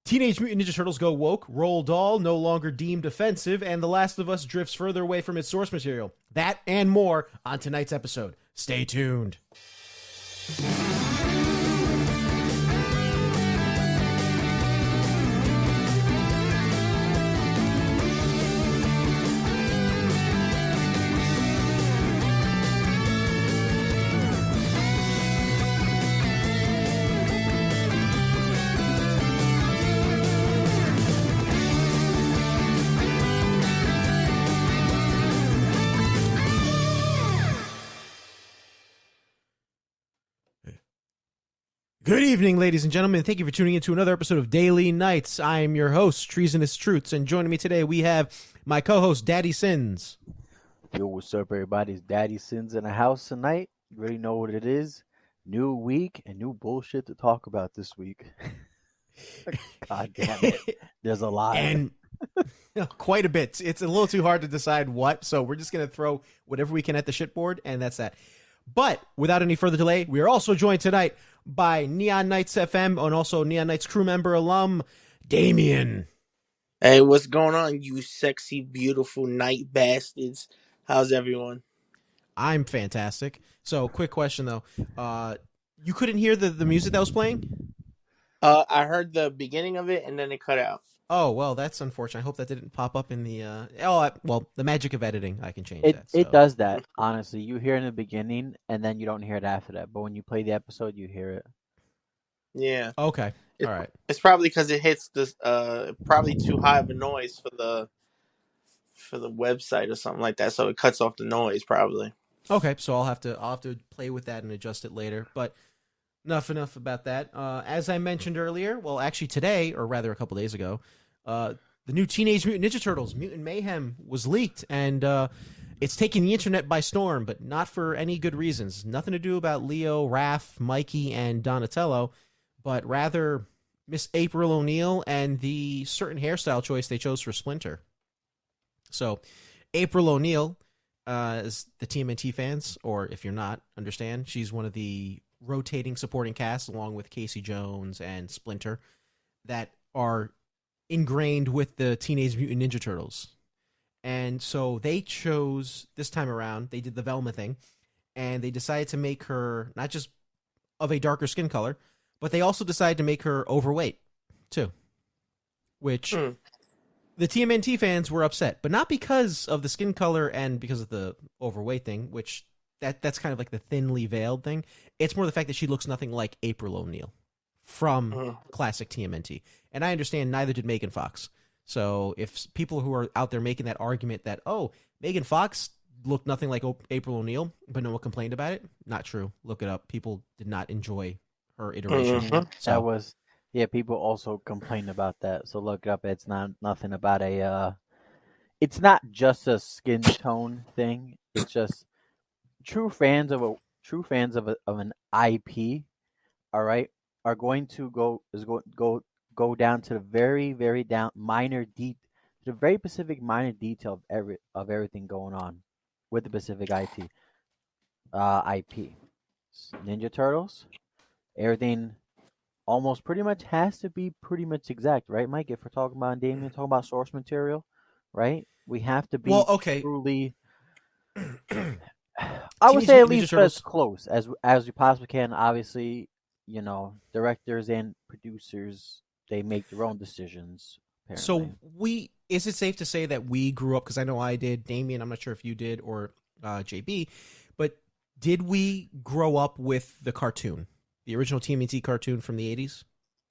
Teenage Mutant Ninja Turtles go woke, Roald Dahl no longer deemed offensive, and The Last of Us drifts further away from its source material. That and more on tonight's episode. Stay tuned. Good evening, ladies and gentlemen. Thank you for tuning in to another episode of Daily Nights. I am your host, Treasonous Truths, and joining me today we have my co-host, Daddy Sins. Yo, what's up, everybody? It's Daddy Sins in the house tonight. You already know what it is. New week and new bullshit to talk about this week. God damn it. There's a lot. And quite a bit. It's a little too hard to decide what, so we're just going to throw whatever we can at the shitboard, and that's that. But without any further delay, we are also joined tonight by Neon Knights FM and also Neon Knights crew member alum, Damian. Hey, what's going on, you sexy, beautiful night bastards? How's everyone? I'm fantastic. So, quick question, though. You couldn't hear the music that was playing? I heard the beginning of it, and then it cut out. Oh, well, that's unfortunate. I hope that didn't pop up in the... the magic of editing, I can change that. It does that, honestly. You hear in the beginning, and then you don't hear it after that. But when you play the episode, you hear it. Yeah. Okay. All right. It's probably because it hits this probably too high of a noise for the website or something like that, so it cuts off the noise probably. Okay, so I'll have to play with that and adjust it later. But enough about that. As I mentioned earlier, well, actually today, or rather a couple days ago, the new Teenage Mutant Ninja Turtles Mutant Mayhem was leaked, and it's taking the internet by storm, but not for any good reasons. Nothing to do about Leo, Raph, Mikey, and Donatello, but rather Miss April O'Neil and the certain hairstyle choice they chose for Splinter. So, April O'Neil, as the TMNT fans, or if you're not, understand, she's one of the rotating supporting cast along with Casey Jones and Splinter that are ingrained with the Teenage Mutant Ninja Turtles. And so they chose, this time around, they did the Velma thing, and they decided to make her not just of a darker skin color, but they also decided to make her overweight, too. Which the TMNT fans were upset, but not because of the skin color and because of the overweight thing, which that's kind of like the thinly veiled thing. It's more the fact that she looks nothing like April O'Neil from classic TMNT. And I understand neither did Megan Fox. So if people who are out there making that argument that, oh, Megan Fox looked nothing like April O'Neil, but no one complained about it, not true. Look it up. People did not enjoy her iteration. So that was, people also complained about that. So look it up. It's not nothing about it's not just a skin tone thing. It's just true fans of an IP, all right, are going to go down to the very, very down to the very specific minor detail of everything going on with the specific IP. Ninja Turtles, everything almost pretty much has to be pretty much exact, right, Mike? If we're talking about Damian, talking about source material, right? We have to be truly. I would say at least as close as we possibly can. Obviously, directors and producers, they make their own decisions. Apparently. So is it safe to say that we grew up, because I know I did, Damian, I'm not sure if you did, or JB, but did we grow up with the cartoon, the original TMNT cartoon from the 80s?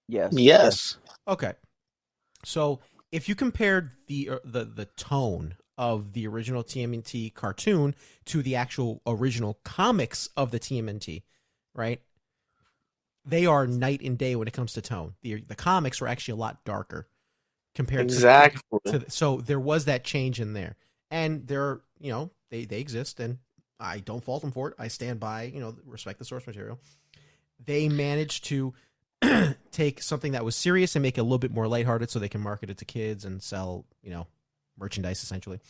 Yes. Okay. So if you compared the tone of the original TMNT cartoon to the actual original comics of the TMNT, right? They are night and day when it comes to tone. The comics were actually a lot darker compared to so there was that change in there. And they're, they exist, and I don't fault them for it. I stand by, respect the source material. They managed to take something that was serious and make it a little bit more lighthearted so they can market it to kids and sell, merchandise essentially.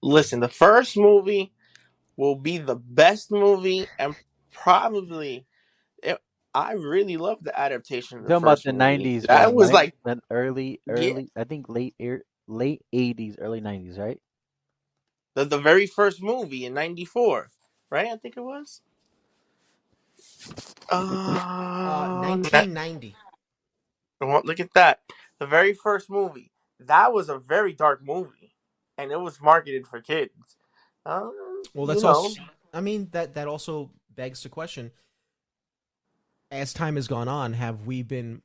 Listen, the first movie will be the best movie, and probably I really love the adaptation of the Talking about first the movie. '90s That one, was right? like, The early, yeah, I think late '80s, early '90s, right? the very first movie in '94, right? I think it was. 1990. Look at that. The very first movie. That was a very dark movie, and it was marketed for kids. Well, You that's know, also. I mean, that also begs the question: as time has gone on, have we been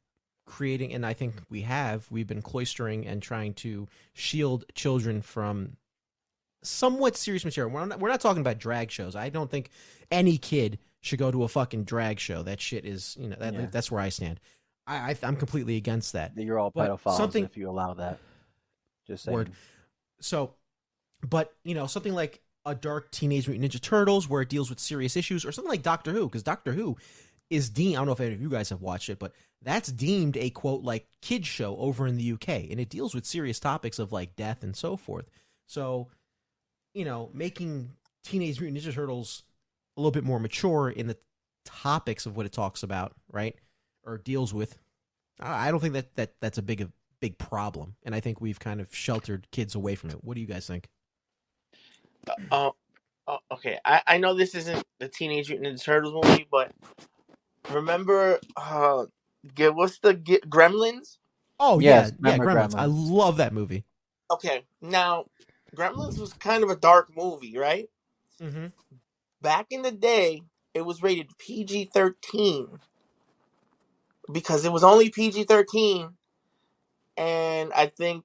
creating? And I think we have. We've been cloistering and trying to shield children from somewhat serious material. We're not talking about drag shows. I don't think any kid should go to a fucking drag show. That shit is, Yeah. that's where I stand. I'm completely against that. You're all But pedophiles something if you allow that. Just saying. word. So, but something like a dark Teenage Mutant Ninja Turtles, where it deals with serious issues, or something like Doctor Who, because Doctor Who is deemed. I don't know if any of you guys have watched it, but that's deemed a quote like kids show over in the UK, and it deals with serious topics of like death and so forth. So, making Teenage Mutant Ninja Turtles a little bit more mature in the topics of what it talks about, right, or deals with. I don't think that's a big problem, and I think we've kind of sheltered kids away from it. What do you guys think? okay. I know this isn't the Teenage Mutant Ninja Turtles movie, but remember, what's the Gremlins? Oh yeah, Yes, yeah, remember Gremlins. I Gremlins. love that movie. Okay, now Gremlins was kind of a dark movie, right? Mm-hmm. Back in the day, it was rated PG-13 because it was only PG-13, and I think,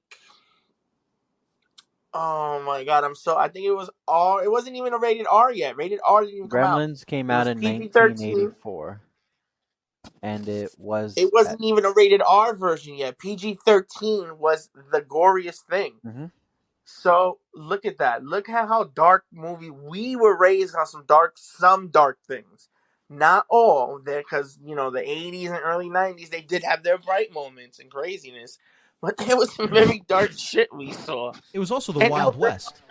oh my god, I think it was R. It wasn't even a rated R yet. Rated R didn't even come out. Gremlins came It out was in PG-13. 1984, and it was It wasn't even a rated R version yet. PG-13 was the goriest thing. Mhm. So look at that. Look at how dark movie we were raised on some dark things. Not all there, because the '80s and early '90s they did have their bright moments and craziness, but there was some very dark shit we saw. It was also the And Wild West.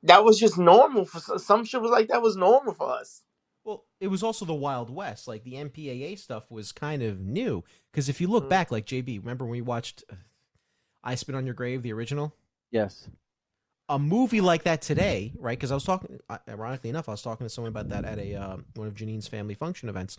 that was just normal for some shit. Was like that was normal for us. Well, it was also the Wild West. Like the MPAA stuff was kind of new because if you look back, like JB, remember when we watched "I Spit on Your Grave," the original? Yes. A movie like that today, right? Because I was talking, ironically enough, I was talking to someone about that at a one of Janine's family function events.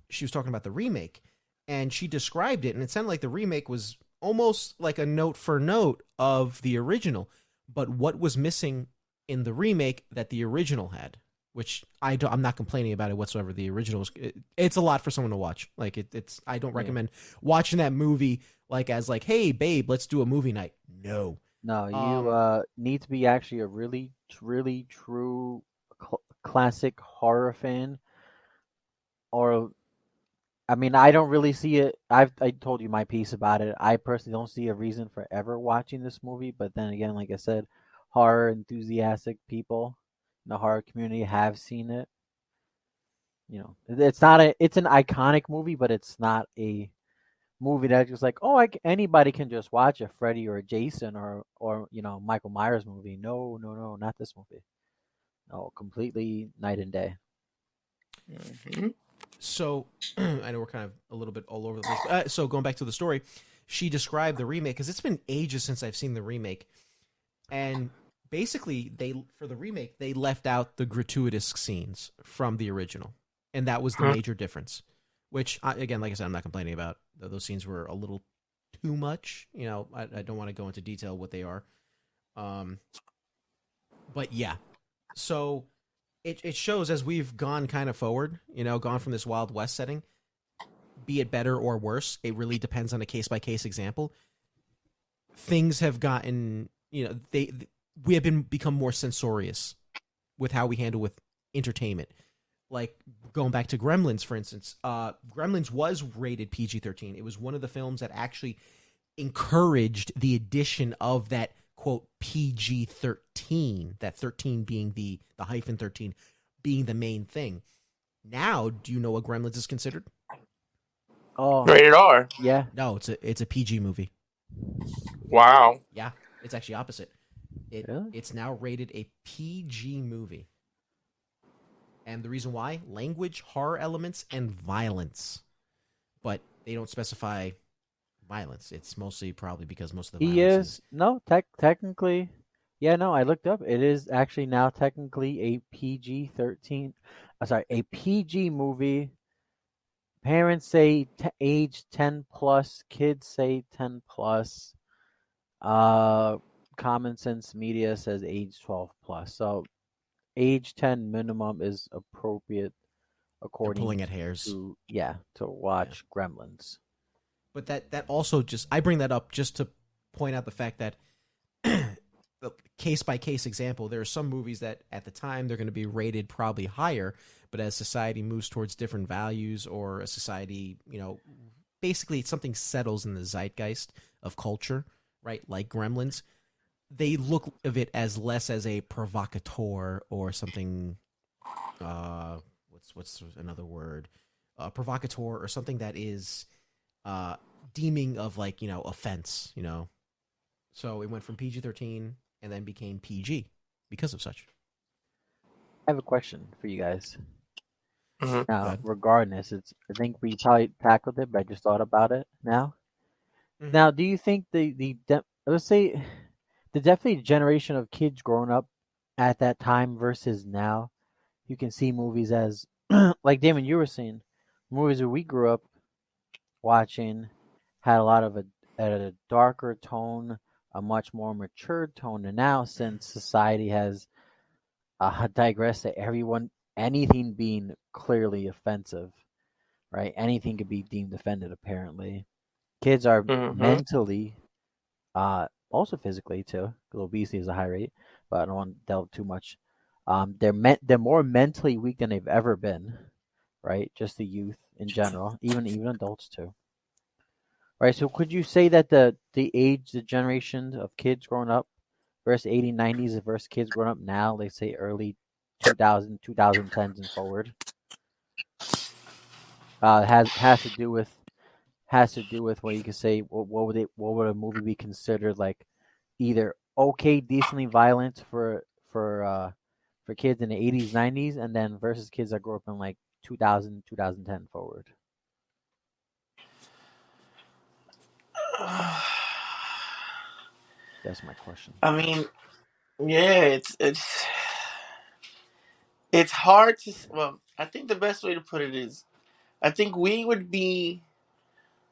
She was talking about the remake, and she described it, and it sounded like the remake was almost like a note for note of the original. But what was missing in the remake that the original had, which I'm not complaining about it whatsoever. The original was, it's a lot for someone to watch. Like it's I don't recommend watching that movie like as like, hey babe, let's do a movie night. No. No, you need to be actually a really, really true classic horror fan. Or, I mean, I don't really see it. I told you my piece about it. I personally don't see a reason for ever watching this movie. But then again, like I said, horror enthusiastic people in the horror community have seen it. It's not it's an iconic movie, but it's not a movie that's just like, oh, anybody can just watch a Freddy or a Jason or Michael Myers movie. No, no, no, not this movie. No, completely night and day. Mm-hmm. So I know we're kind of a little bit all over the place. So going back to the story, she described the remake because it's been ages since I've seen the remake, and basically for the remake they left out the gratuitous scenes from the original, and that was the major difference. Which again, like I said, I'm not complaining about. Those scenes were a little too much. I don't want to go into detail what they are. But yeah, so it shows as we've gone kind of forward, gone from this Wild West setting, be it better or worse, it really depends on a case by case example. Things have gotten, we have become more censorious with how we handle with entertainment. Like going back to Gremlins, for instance, Gremlins was rated PG-13. It was one of the films that actually encouraged the addition of that quote PG-13, that 13 being the hyphen 13 being the main thing. Now, do you know what Gremlins is considered? Oh, rated R. Yeah. No, it's a PG movie. Wow. Yeah, it's actually opposite. Really? It's now rated a PG movie. And the reason why? Language, horror elements, and violence. But they don't specify violence. It's mostly probably because most of the He violence is is no technically. Yeah, no, I looked up. It is actually now technically a PG-13. Sorry, a PG movie. Parents say age 10 plus. Kids say 10 plus. Uh, Common Sense Media says age 12 plus. So age 10 minimum is appropriate they're according pulling at hairs. to Yeah. watch Gremlins. But that also just I bring that up just to point out the fact that the case by case example, there are some movies that at the time they're going to be rated probably higher, but as society moves towards different values or a society, basically something settles in the zeitgeist of culture, right? Like Gremlins, they look of it as less as a provocateur or something. What's another word? Provocateur or something that is deeming of offense. So it went from PG-13 and then became PG because of such. I have a question for you guys. Mhm. Now, regarding this, I think we probably tackled it, but I just thought about it now. Mhm. Now, do you think let's say the definitely generation of kids growing up at that time versus now, you can see movies as like Damon, you were saying, movies that we grew up watching had a lot of a darker tone, a much more mature tone than now, since society has digressed to anything being clearly offensive, right? Anything could be deemed offended, apparently. Kids are Mhm. mentally, also physically too, because obesity is a high rate, but I don't want to delve too much. They're more mentally weak than they've ever been, right? Just the youth in general, even adults too. Right. So could you say that the generation of kids growing up versus 80s, 90s versus kids growing up now, let's say early 2010s and forward, has to do with what you could say. What would a movie be considered like? Either okay, decently violent for kids in the 80s, 90s, and then versus kids that grew up in like 2010 forward. That's my question. I mean, yeah, it's hard to. Well, I think the best way to put it is, I think we would be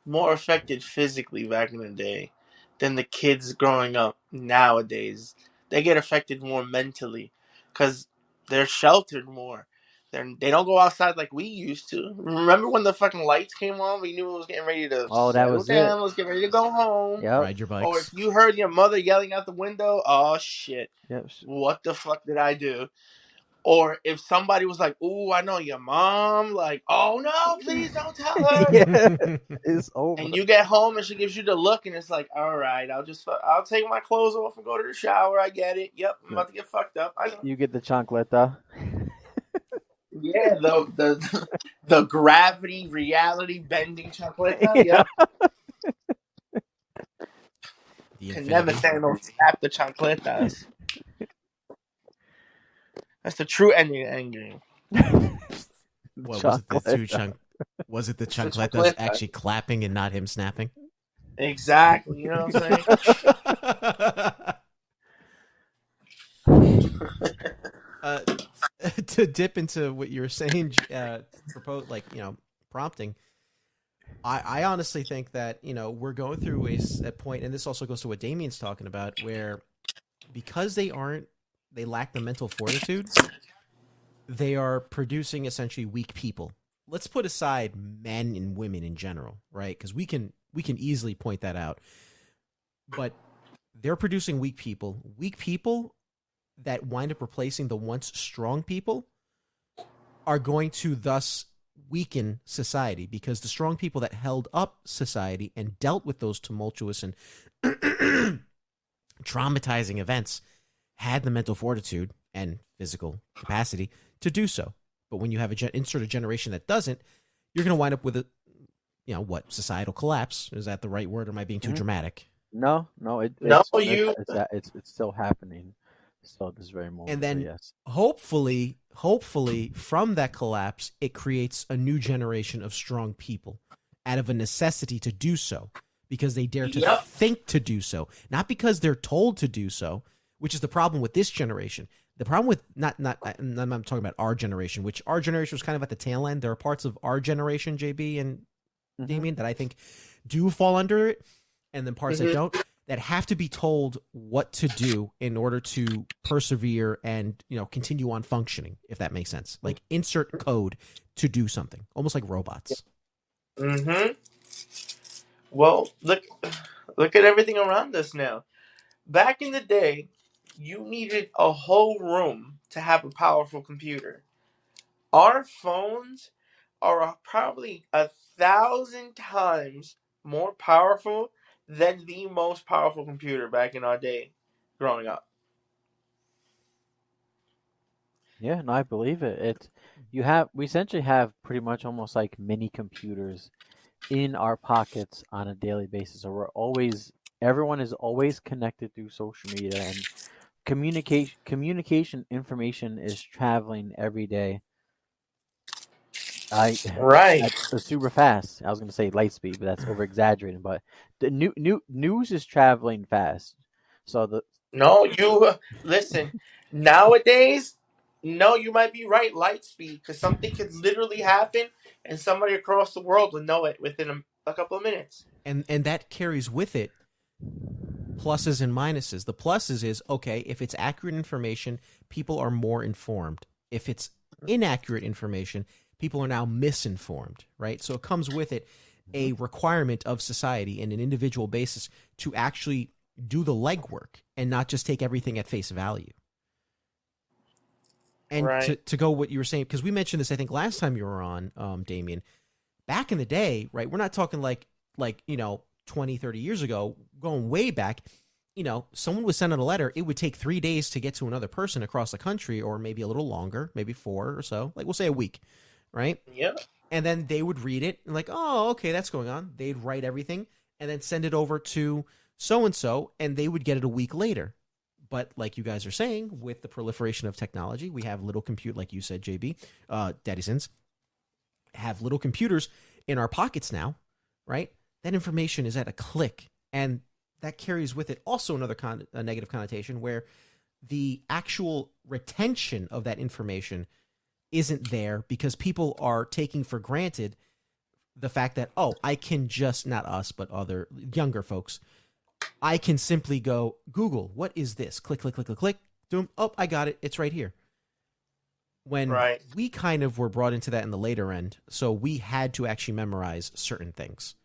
more affected physically back in the day than the kids growing up nowadays. They get affected more mentally because they're sheltered more. They don't go outside like we used to. Remember when the fucking lights came on? We knew it was getting ready to Oh, that settle was it. down. Let's get ready to go home. Yep. Ride your Or if bikes. you heard your mother yelling out the window, oh shit, Yep. what the fuck did I do? Or if somebody was like, "Ooh, I know your mom," like, "Oh no, please don't tell her." Yeah, it's over. And you get home and she gives you the look, and it's like, all right, I'll take my clothes off and go to the shower. I get it. Yep, I'm No, about to get fucked up. I know. you get the chancleta. Yeah, the gravity reality bending chocolate. Yeah. Yep, The can never infinity. stand no slap the chancletas. That's the true ending of Endgame. The What was it? The two chancleta. Was it the It's the chancletas chancleta. actually clapping and not him snapping? Exactly. You know what I'm saying? uh, to dip into what you were saying, prompting. I honestly think that we're going through a point, and this also goes to what Damian's talking about, where because they lack the mental fortitude, they are producing essentially weak people. Let's put aside men and women in general, right? Because we can easily point that out. But they're producing weak people that wind up replacing the once strong people are going to thus weaken society because the strong people that held up society and dealt with those tumultuous and traumatizing events had the mental fortitude and physical capacity to do so. But when you have insert a generation that doesn't, you're going to wind up with societal collapse. Is that the right word, or am I being too Mhm. dramatic? No, No, you. it's still happening. Still at this very moment. And So then yes. hopefully hopefully from that collapse, it creates a new generation of strong people out of a necessity to do so because they dare to Yep. think to do so, not because they're told to do so, which is the problem with this generation. The problem with I'm talking about our generation, which our generation was kind of at the tail end. There are parts of our generation, JB and Damian, that I think do fall under it, and then parts that don't, that have to be told what to do in order to persevere and, you know, continue on functioning, if that makes sense. Like insert code to do something, almost like robots. Mm-hmm. Well, look at everything around us now. Back in the day, you needed a whole room to have a powerful computer. Our phones are probably 1,000 times more powerful than the most powerful computer back in our day growing up. Yeah, no, I believe it. We essentially have pretty much almost like mini computers in our pockets on a daily basis. So everyone is always connected through social media, and communication information is traveling every day. I Right. at super fast. I was going to say light speed, but that's over exaggerating. But the news is traveling fast. So No, you listen. Nowadays, no, you might be right. Light speed, because something could literally happen, and somebody across the world would know it within a couple of minutes. And that carries with it pluses and minuses. The pluses is, okay, if it's accurate information, people are more informed. If it's inaccurate information, people are now misinformed, right? So it comes with it a requirement of society in an individual basis to actually do the legwork and not just take everything at face value. And Right. to go what you were saying, because we mentioned this, I think last time you were on, Damien, back in the day, right? We're not talking like, 20, 30 years ago, going way back. Someone would send out a letter. It would take 3 days to get to another person across the country, or maybe a little longer, maybe 4 or so. Like, we'll say a week, right? Yeah. And then they would read it and like, oh, okay, that's going on. They'd write everything and then send it over to so and so, and they would get it a week later. But like you guys are saying, with the proliferation of technology, we have little compute, like you said, JB, Daddy Sins, have little computers in our pockets now, right? That information is at a click, and that carries with it also another a negative connotation where the actual retention of that information isn't there because people are taking for granted the fact that, oh, I can just, not us, but other younger folks, I can simply go Google, what is this? Click, click, click, click, click. Boom. Oh, I got it. It's right here. When Right. we kind of were brought into that in the later end, so we had to actually memorize certain things.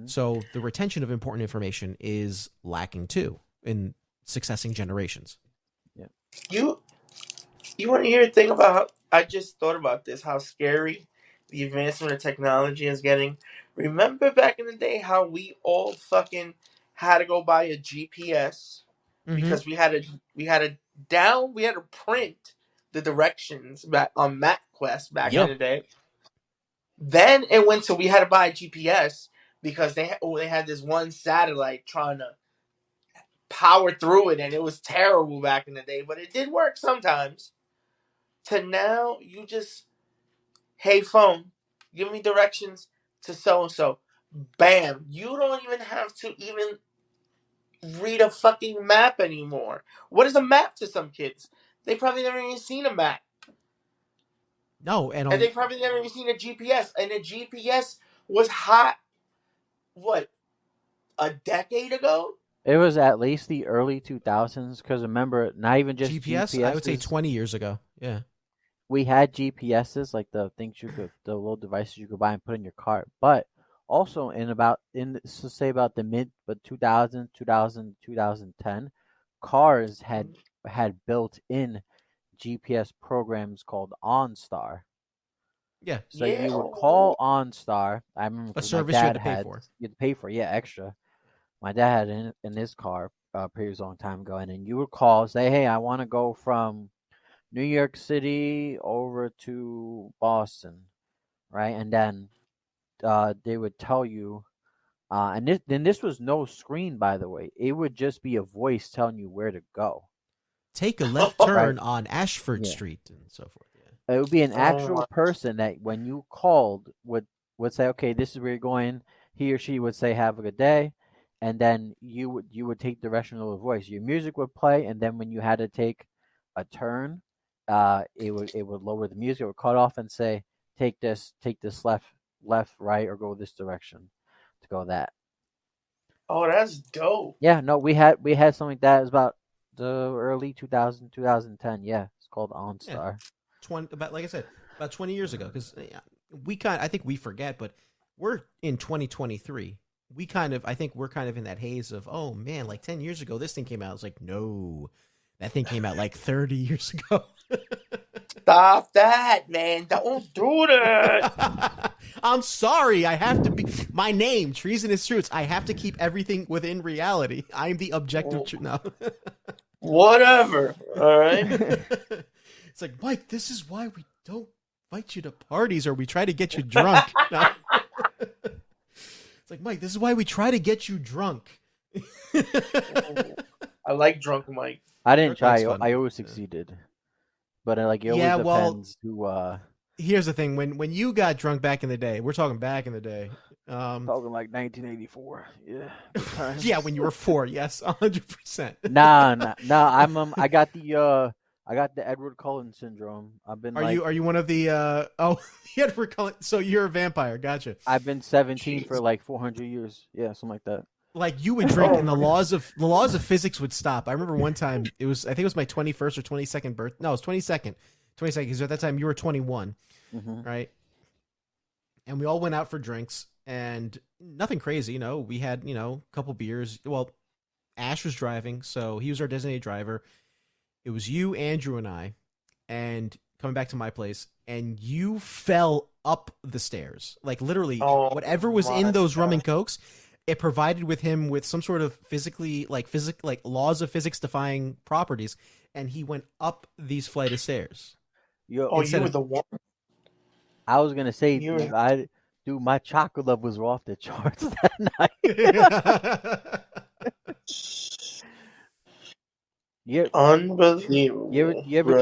So the retention of important information is lacking too in succeeding generations. yeah. You you want to hear a thing about how I just thought about this? How scary the advancement of technology is getting. Remember back in the day how we all fucking had to go buy a GPS Mm-hmm. because we had to print the directions back on MapQuest back in Yep. the day. Then it went to we had to buy a GPS because they had this one satellite trying to power through it, and it was terrible back in the day, but it did work sometimes. To now, you just, hey phone, give me directions to so and so. Bam! You don't even have to even read a fucking map anymore. What is a map to some kids? They probably never even seen a map. No, And they probably never even seen a GPS. And a GPS was hot, what, a decade ago? It was at least the early 2000s because remember, not even just GPS, I would say GPSs. 20 years ago. Yeah. We had GPSs, like the little devices you could buy and put in your car. But also so say about the mid but 2000, 2010, cars had built in GPS programs called OnStar. Yeah. So Yeah. you would call OnStar. I remember A 'cause my service you had dad to pay for. you had to pay for it, yeah, extra. My dad had in his car previous long time ago, and then you would call, say, "Hey, I want to go from New York City over to Boston," right? And then they would tell you, and this was no screen, by the way. It would just be a voice telling you where to go. take a left turn on Ashford Yeah. Street and so forth. Yeah. It would be an Oh actual my. person that when you called would say, okay, this is where you're going. He or she would say, have a good day, and then you would take direction of the voice. Your music would play, and then when you had to take a turn, it would lower the music. It would cut off and say, take this left, right, or go this direction to go that. Oh, that's dope. Yeah, no, we had something like that. It was about the early 2010. Yeah, it's called OnStar. 20, about like I said, about 20 years ago. Because I think we forget, but we're in 2023. I think we're kind of in that haze of, oh man, like 10 years ago, this thing came out. It's like, no, that thing came out like 30 years ago. Stop that, man! Don't do that. I'm sorry. I have to be my name, Treasonous Truths. I have to keep everything within reality. I'm the objective truth. No. Whatever. All right. It's like, Mike, this is why we don't invite you to parties or we try to get you drunk. No. It's like, Mike, this is why we try to get you drunk. I like drunk Mike. I didn't That's try. fun. I always succeeded, but it always Yeah, well, depends who. Here's the thing: when you got drunk back in the day, we're talking back in the day. Talking like 1984. Yeah. Yeah, when you were 4, yes, 100%. Nah. I got the Edward Cullen syndrome. I've been. Are you one of the? Edward Cullen. So you're a vampire. Gotcha. I've been 17 Jeez. for like 400 years. Yeah, something like that. Like you would drink, and the laws of physics would stop. I remember one time I think it was my 21st or 22nd birth. No, it was 22nd. 22nd, because at that time you were 21, right? And we all went out for drinks, and nothing crazy, we had a couple beers. Well, Ash was driving, so he was our designated driver. It was you, Andrew, and I, and coming back to my place, and you fell up the stairs, like literally whatever was in those rum and cokes. It provided him with some sort of physically, like laws of physics defying properties, and he went up these flight of stairs. You were the one. I was gonna say, my chocolate love was off the charts that night. Unbelievable. You ever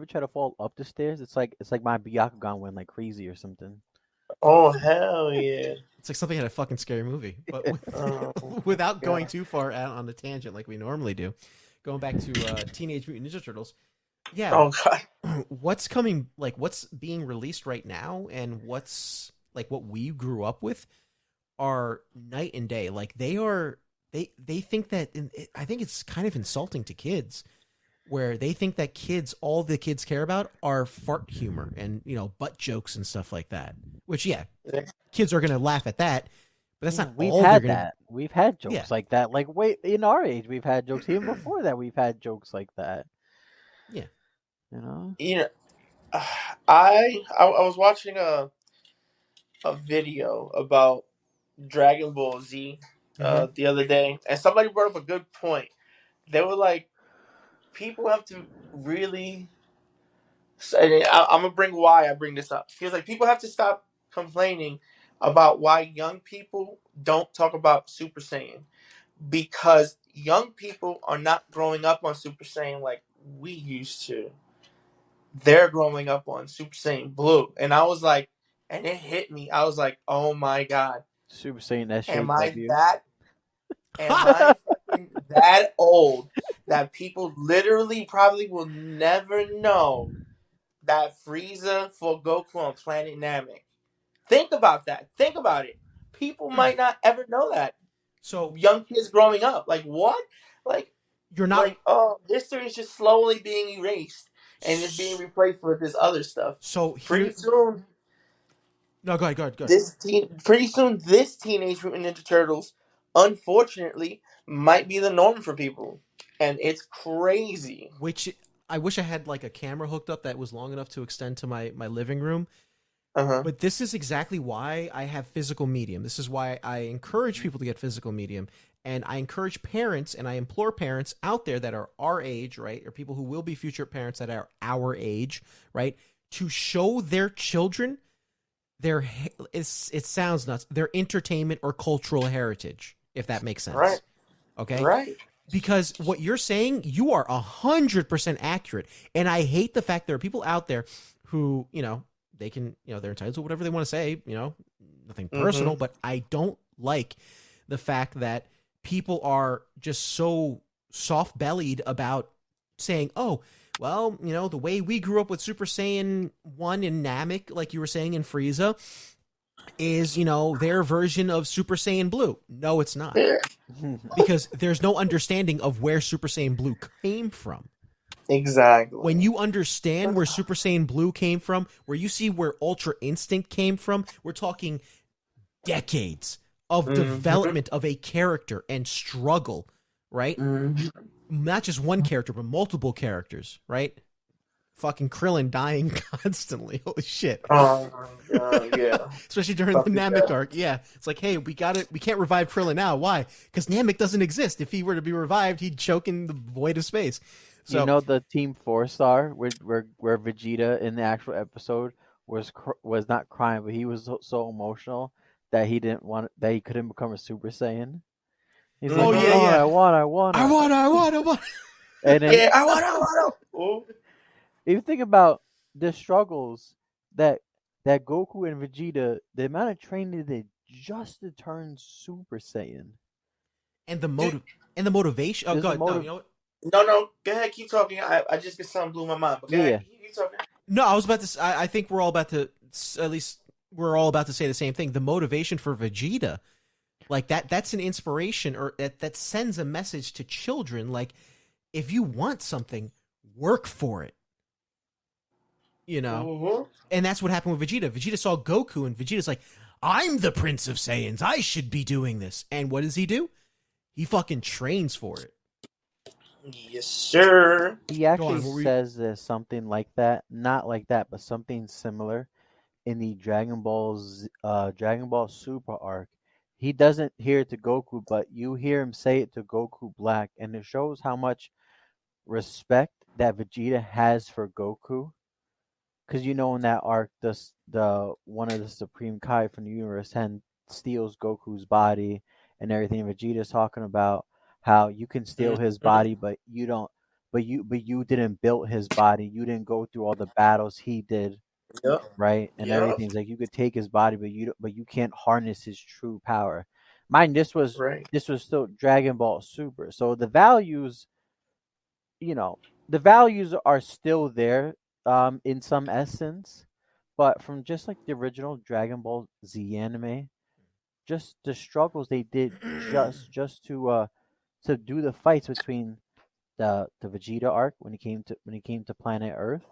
try to fall up the stairs? It's like my Byakugan went like crazy or something. Oh hell yeah! It's like something in a fucking scary movie, but without going too far out on the tangent like we normally do. Going back to Teenage Mutant Ninja Turtles. Yeah. Oh god. What's coming? Like, what's being released right now, and what's like what we grew up with are night and day. Like they are. They think that. I think it's kind of insulting to kids, where they think that all the kids care about are fart humor and butt jokes and stuff like that. Which kids are gonna laugh at that, but that's not. We've all had they're that. Gonna... We've had jokes like that. Like in our age, we've had jokes. Even before that, we've had jokes like that. Yeah. I was watching a video about Dragon Ball Z the other day, and somebody brought up a good point. They were like, people have to really. I'm gonna bring why I bring this up. He was like, people have to stop complaining about why young people don't talk about Super Saiyan, because young people are not growing up on Super Saiyan like we used to. They're growing up on Super Saiyan Blue, and I was like, and it hit me. I was like, oh my god, Super Saiyan SJW. am I fucking that old that people literally probably will never know that Frieza for Goku on Planet Namek? Think about that. Think about it. People might not ever know that. So young kids growing up, like what? Like you're not. Like history is just slowly being erased and it's being replaced with this other stuff. So pretty soon. No, go ahead. Pretty soon, this Teenage Mutant Ninja Turtles, unfortunately, might be the norm for people, and it's crazy. Which I wish I had like a camera hooked up that was long enough to extend to my living room. But this is exactly why I have physical medium. This is why I encourage people to get physical medium, and I encourage parents and I implore parents out there that are our age, right, or people who will be future parents that are our age, right, to show their children it sounds nuts, their entertainment or cultural heritage, if that makes sense. Right. Okay. Right. because what you're saying, you are 100% accurate, and I hate the fact there are people out there who, they can, they're entitled to whatever they want to say, nothing personal, but I don't like the fact that people are just so soft-bellied about saying, oh, well, the way we grew up with Super Saiyan 1 and Namek, like you were saying in Frieza, is, their version of Super Saiyan Blue. No, it's not. Because there's no understanding of where Super Saiyan Blue came from. Exactly. When you understand where Super Saiyan Blue came from, where you see where Ultra Instinct came from, we're talking decades of development of a character and struggle, right? Not just one character, but multiple characters, right? Fucking Krillin dying constantly. Holy shit. Oh my god, yeah. Especially during the Namek arc. Yeah. It's like, hey, we can't revive Krillin now. Why? Because Namek doesn't exist. If he were to be revived, he'd choke in the void of space. So, the Team 4-star where Vegeta in the actual episode was not crying, but he was so emotional that he couldn't become a Super Saiyan. He's like, I want. And then, I want. If you think about the struggles that Goku and Vegeta, the amount of training they did just to turn Super Saiyan, and the motivation. Oh, go ahead. No, you know what? No, go ahead, keep talking. I just get something blew my mind. But go ahead, keep talking. No, I was about to. I think we're all about to. At least we're all about to say the same thing. The motivation for Vegeta, like that's an inspiration, or that sends a message to children. Like, if you want something, work for it. And that's what happened with Vegeta. Vegeta saw Goku, and Vegeta's like, I'm the Prince of Saiyans. I should be doing this. And what does he do? He fucking trains for it. Yes, sir. He actually says something like that. Not like that, but something similar in the Dragon Ball Super arc. He doesn't hear it to Goku, but you hear him say it to Goku Black, and it shows how much respect that Vegeta has for Goku. Because in that arc, the one of the Supreme Kai from the Universe 10 steals Goku's body and everything. Vegeta's talking about how you can steal his body, but you don't. But you didn't build his body. You didn't go through all the battles he did, right? And everything's like you could take his body, but you can't harness his true power. Mind, this was still Dragon Ball Super, so the values, the values are still there. In some essence, but from just like the original Dragon Ball Z anime, just the struggles they did just to do the fights between the Vegeta arc when he came to planet Earth,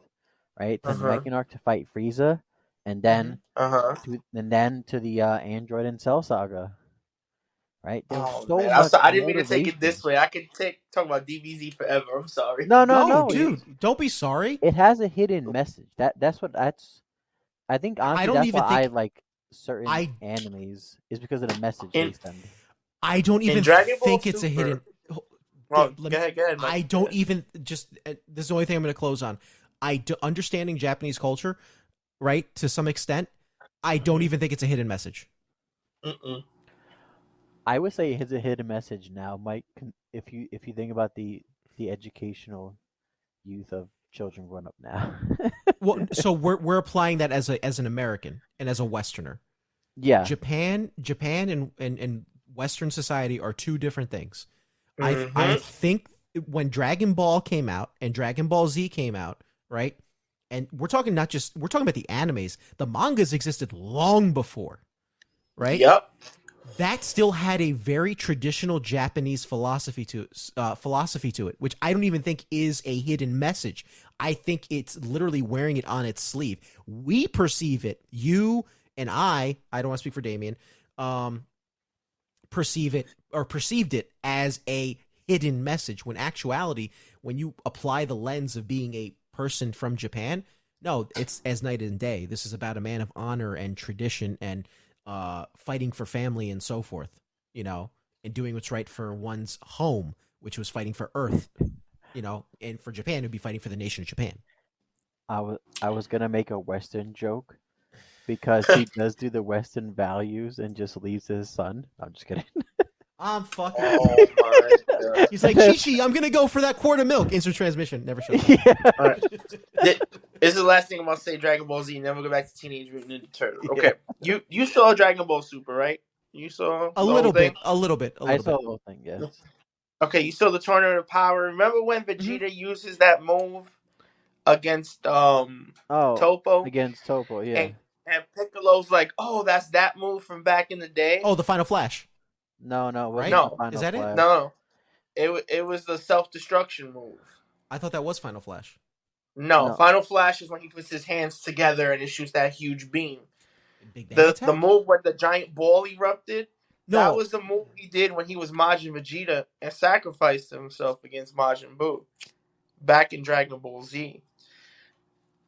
right? The Namekian arc to fight Frieza, and then to the Android and Cell saga. Right? I didn't mean to take it this way. I could talk about DBZ forever. I'm sorry. No, dude, don't be sorry. It has a hidden message. That's I think honestly that's why I like certain animes is because of the message they send. I don't even think it's a hidden. Well, go ahead. I don't even this is the only thing I'm going to close on. Understanding Japanese culture, right, to some extent, I don't even think it's a hidden message. I would say it's a hidden message now, Mike. If you think about the educational youth of children growing up now. Well, so we're applying that as an American and as a Westerner. Yeah, Japan and Western society are two different things. I think when Dragon Ball came out and Dragon Ball Z came out, right? And we're talking about the animes. The mangas existed long before, right? Yep. That still had a very traditional Japanese philosophy to it, which I don't even think is a hidden message. I think it's literally wearing it on its sleeve. We perceive it, you and I don't want to speak for Damian, perceived it as a hidden message, when actuality, when you apply the lens of being a person from Japan, no, it's as night and day. This is about a man of honor and tradition and fighting for family and so forth, and doing what's right for one's home, which was fighting for Earth, and for Japan, it would be fighting for the nation of Japan. I was gonna make a Western joke because he does do the Western values and just leaves his son. I'm just kidding. I'm fucking. Oh my god! He's like, Chi-Chi, I'm gonna go for that quart of milk. Instant transmission. Never shows up. Yeah. All right. This is the last thing I'm gonna say. Dragon Ball Z. Never go back to Teenage Mutant Ninja Turtles. Okay, you saw Dragon Ball Super, right? You saw A the whole little thing. bit. A little bit. A I little saw bit. the whole thing. Yes. Okay, you saw the Tournament of Power. Remember when Vegeta uses that move against Oh, Topo, against Topo. Yeah. and Piccolo's like, "Oh, that's that move from back in the day." Oh, the Final Flash. No, it wasn't Right? the No. Final Is that it? Flash. No, it was the self destruction move. I thought that was Final Flash. No, No. Final Flash is when he puts his hands together and it shoots that huge beam. Big Bang The Attack? move when the giant ball erupted, that No. was the move he did when he was Majin Vegeta and sacrificed himself against Majin Buu back in Dragon Ball Z.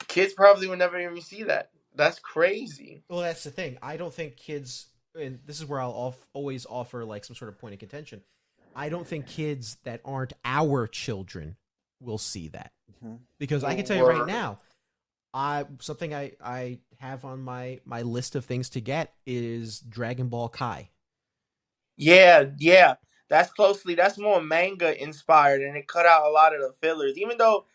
Kids probably would never even see that. That's crazy. Well, that's the thing. I don't think kids, and this is where I'll always offer like some sort of point of contention. I don't think kids that aren't our children will see that. Mhm. Because I can tell you right Word. now, something I have on my list of things to get is Dragon Ball Kai. Yeah. That's more manga inspired and it cut out a lot of the fillers. Even though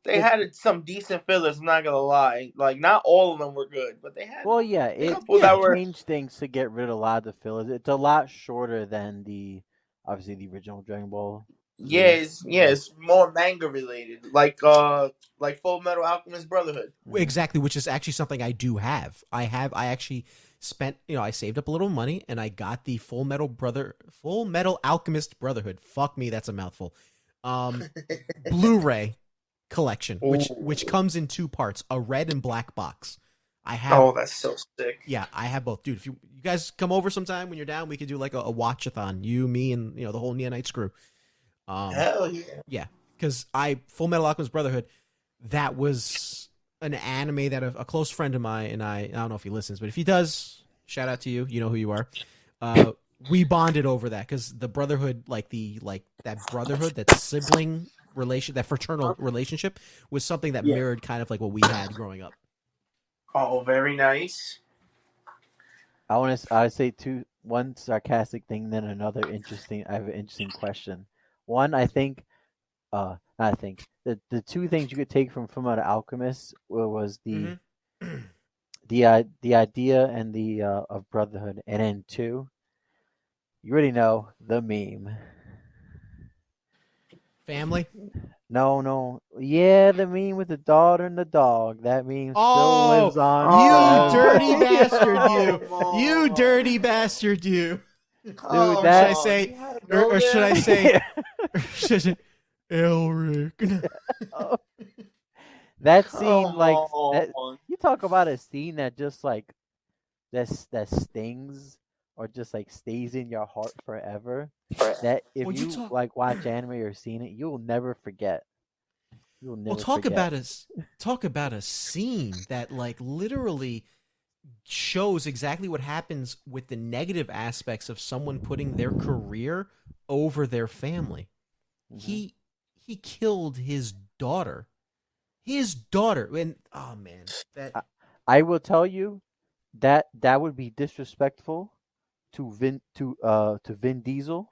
they had some decent fillers, I'm not gonna lie. Like not all of them were good, but they had Well, yeah, a it couple that were changed things to get rid of a lot of the fillers. It's a lot shorter than obviously the original Dragon Ball. it's more manga related. Like Full Metal Alchemist Brotherhood. Exactly, which is actually something I do have. I actually spent, I saved up a little money and I got the Full Metal Alchemist Brotherhood. Fuck me, that's a mouthful. Blu-ray collection, which comes in 2 parts, a red and black box. I have. Oh, that's so sick. Yeah, I have both, dude. If you guys come over sometime when you're down, we could do like a watch-a-thon. You, me, and the whole Neonite crew. Hell yeah. Yeah, because Full Metal Alchemist Brotherhood, that was an anime that a close friend of mine and I don't know if he listens, but if he does, shout out to you. You know who you are. We bonded over that because the Brotherhood, that brotherhood, that sibling relation, that fraternal relationship, was something that mirrored kind of like what we had growing up. Oh, very nice. I say one sarcastic thing, then another interesting. I have an interesting question. One, the 2 things you could take from Fullmetal Alchemist was the idea and the of brotherhood, and then 2, you already know the meme. Family? No. Yeah, the meme with the daughter and the dog. That meme still lives on. You forever. dirty bastard, you! You dirty bastard, you! Dude, Oh, that- should I say, or should I say, Elric? Oh. That scene, Come like on. you talk about a scene that just like that stings or just like stays in your heart forever. That if Well, you like watch anime or seen it, you'll never forget. You'll never. Well, talk forget. about a scene that like literally shows exactly what happens with the negative aspects of someone putting their career over their family. Mhm. He killed his daughter. His daughter. And oh man, that I will tell you that would be disrespectful to Vin Diesel,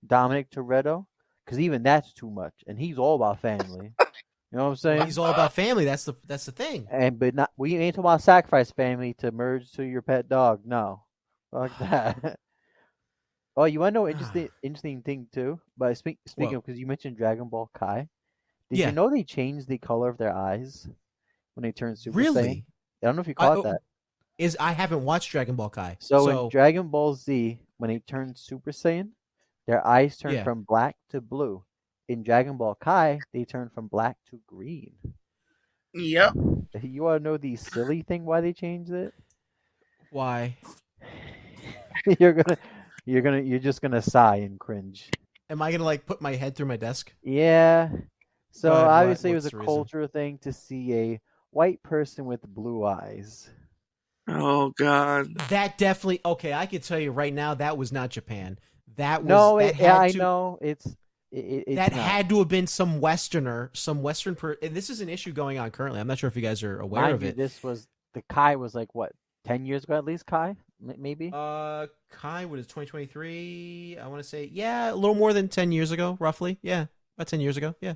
Dominic Toretto, because even that's too much, and he's all about family. You know what I'm saying? he's all about family. That's the thing. But not we ain't talking about sacrifice family to merge to your pet dog. No, fuck that. Oh, you want to know interesting thing too? But speaking What? of, because you mentioned Dragon Ball Kai, did Yeah. you know they changed the color of their eyes when they turned Super Saiyan? Really? I don't know if you caught that. I haven't watched Dragon Ball Kai. So in Dragon Ball Z, when they turned Super Saiyan, their eyes turned Yeah. from black to blue. In Dragon Ball Kai, they turned from black to green. Yep. You want to know the silly thing why they changed it? why? You're just gonna sigh and cringe. Am I gonna like put my head through my desk? Yeah. So Go ahead, obviously it what's was a the reason? cultural thing to see a white person with blue eyes. Oh God. That definitely okay. I can tell you right now that was not Japan. That was I know it's that not. had to have been some Westerner, and this is an issue going on currently. I'm not sure if you guys are aware Mind of you, it. this was the Kai was like what 10 years ago at least. Kai maybe. Kai, what is 2023? I want to say, yeah, a little more than 10 years ago, roughly. Yeah, about 10 years ago. Yeah.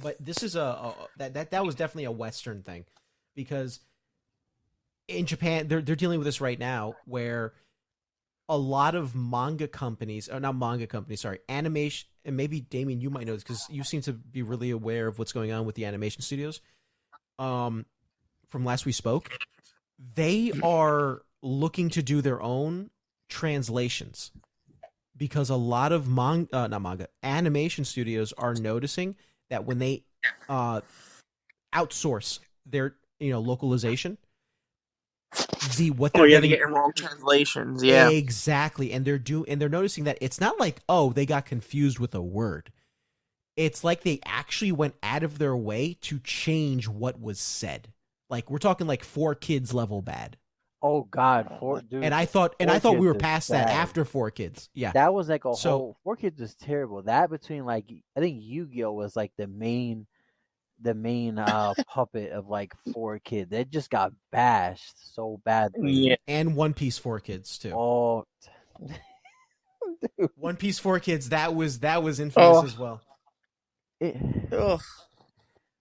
But this is that was definitely a Western thing, because in Japan they're dealing with this right now, where a lot of manga companies, or not manga companies, sorry, animation, and maybe Damien, you might know this because you seem to be really aware of what's going on with the animation studios. Um, from last we spoke, they are looking to do their own translations, because a lot of not manga, animation studios are noticing that when they uh, outsource their localization, the what Oh they're yeah, they're getting getting wrong translations. Yeah. exactly, and they're noticing that it's not like, oh, they got confused with a word. It's like they actually went out of their way to change what was said. Like, we're talking like 4 Kids level bad. Oh God, four And dude, I four thought we kids were is past that bad. after 4 Kids. Yeah. That was like a So whole four kids is terrible. That between like I think Yu-Gi-Oh was like the main puppet of like four kids. They just got bashed so badly. Yeah. and One Piece 4 Kids too. Oh, dude. One Piece 4 Kids, that was infamous Oh. as well. It, Ugh.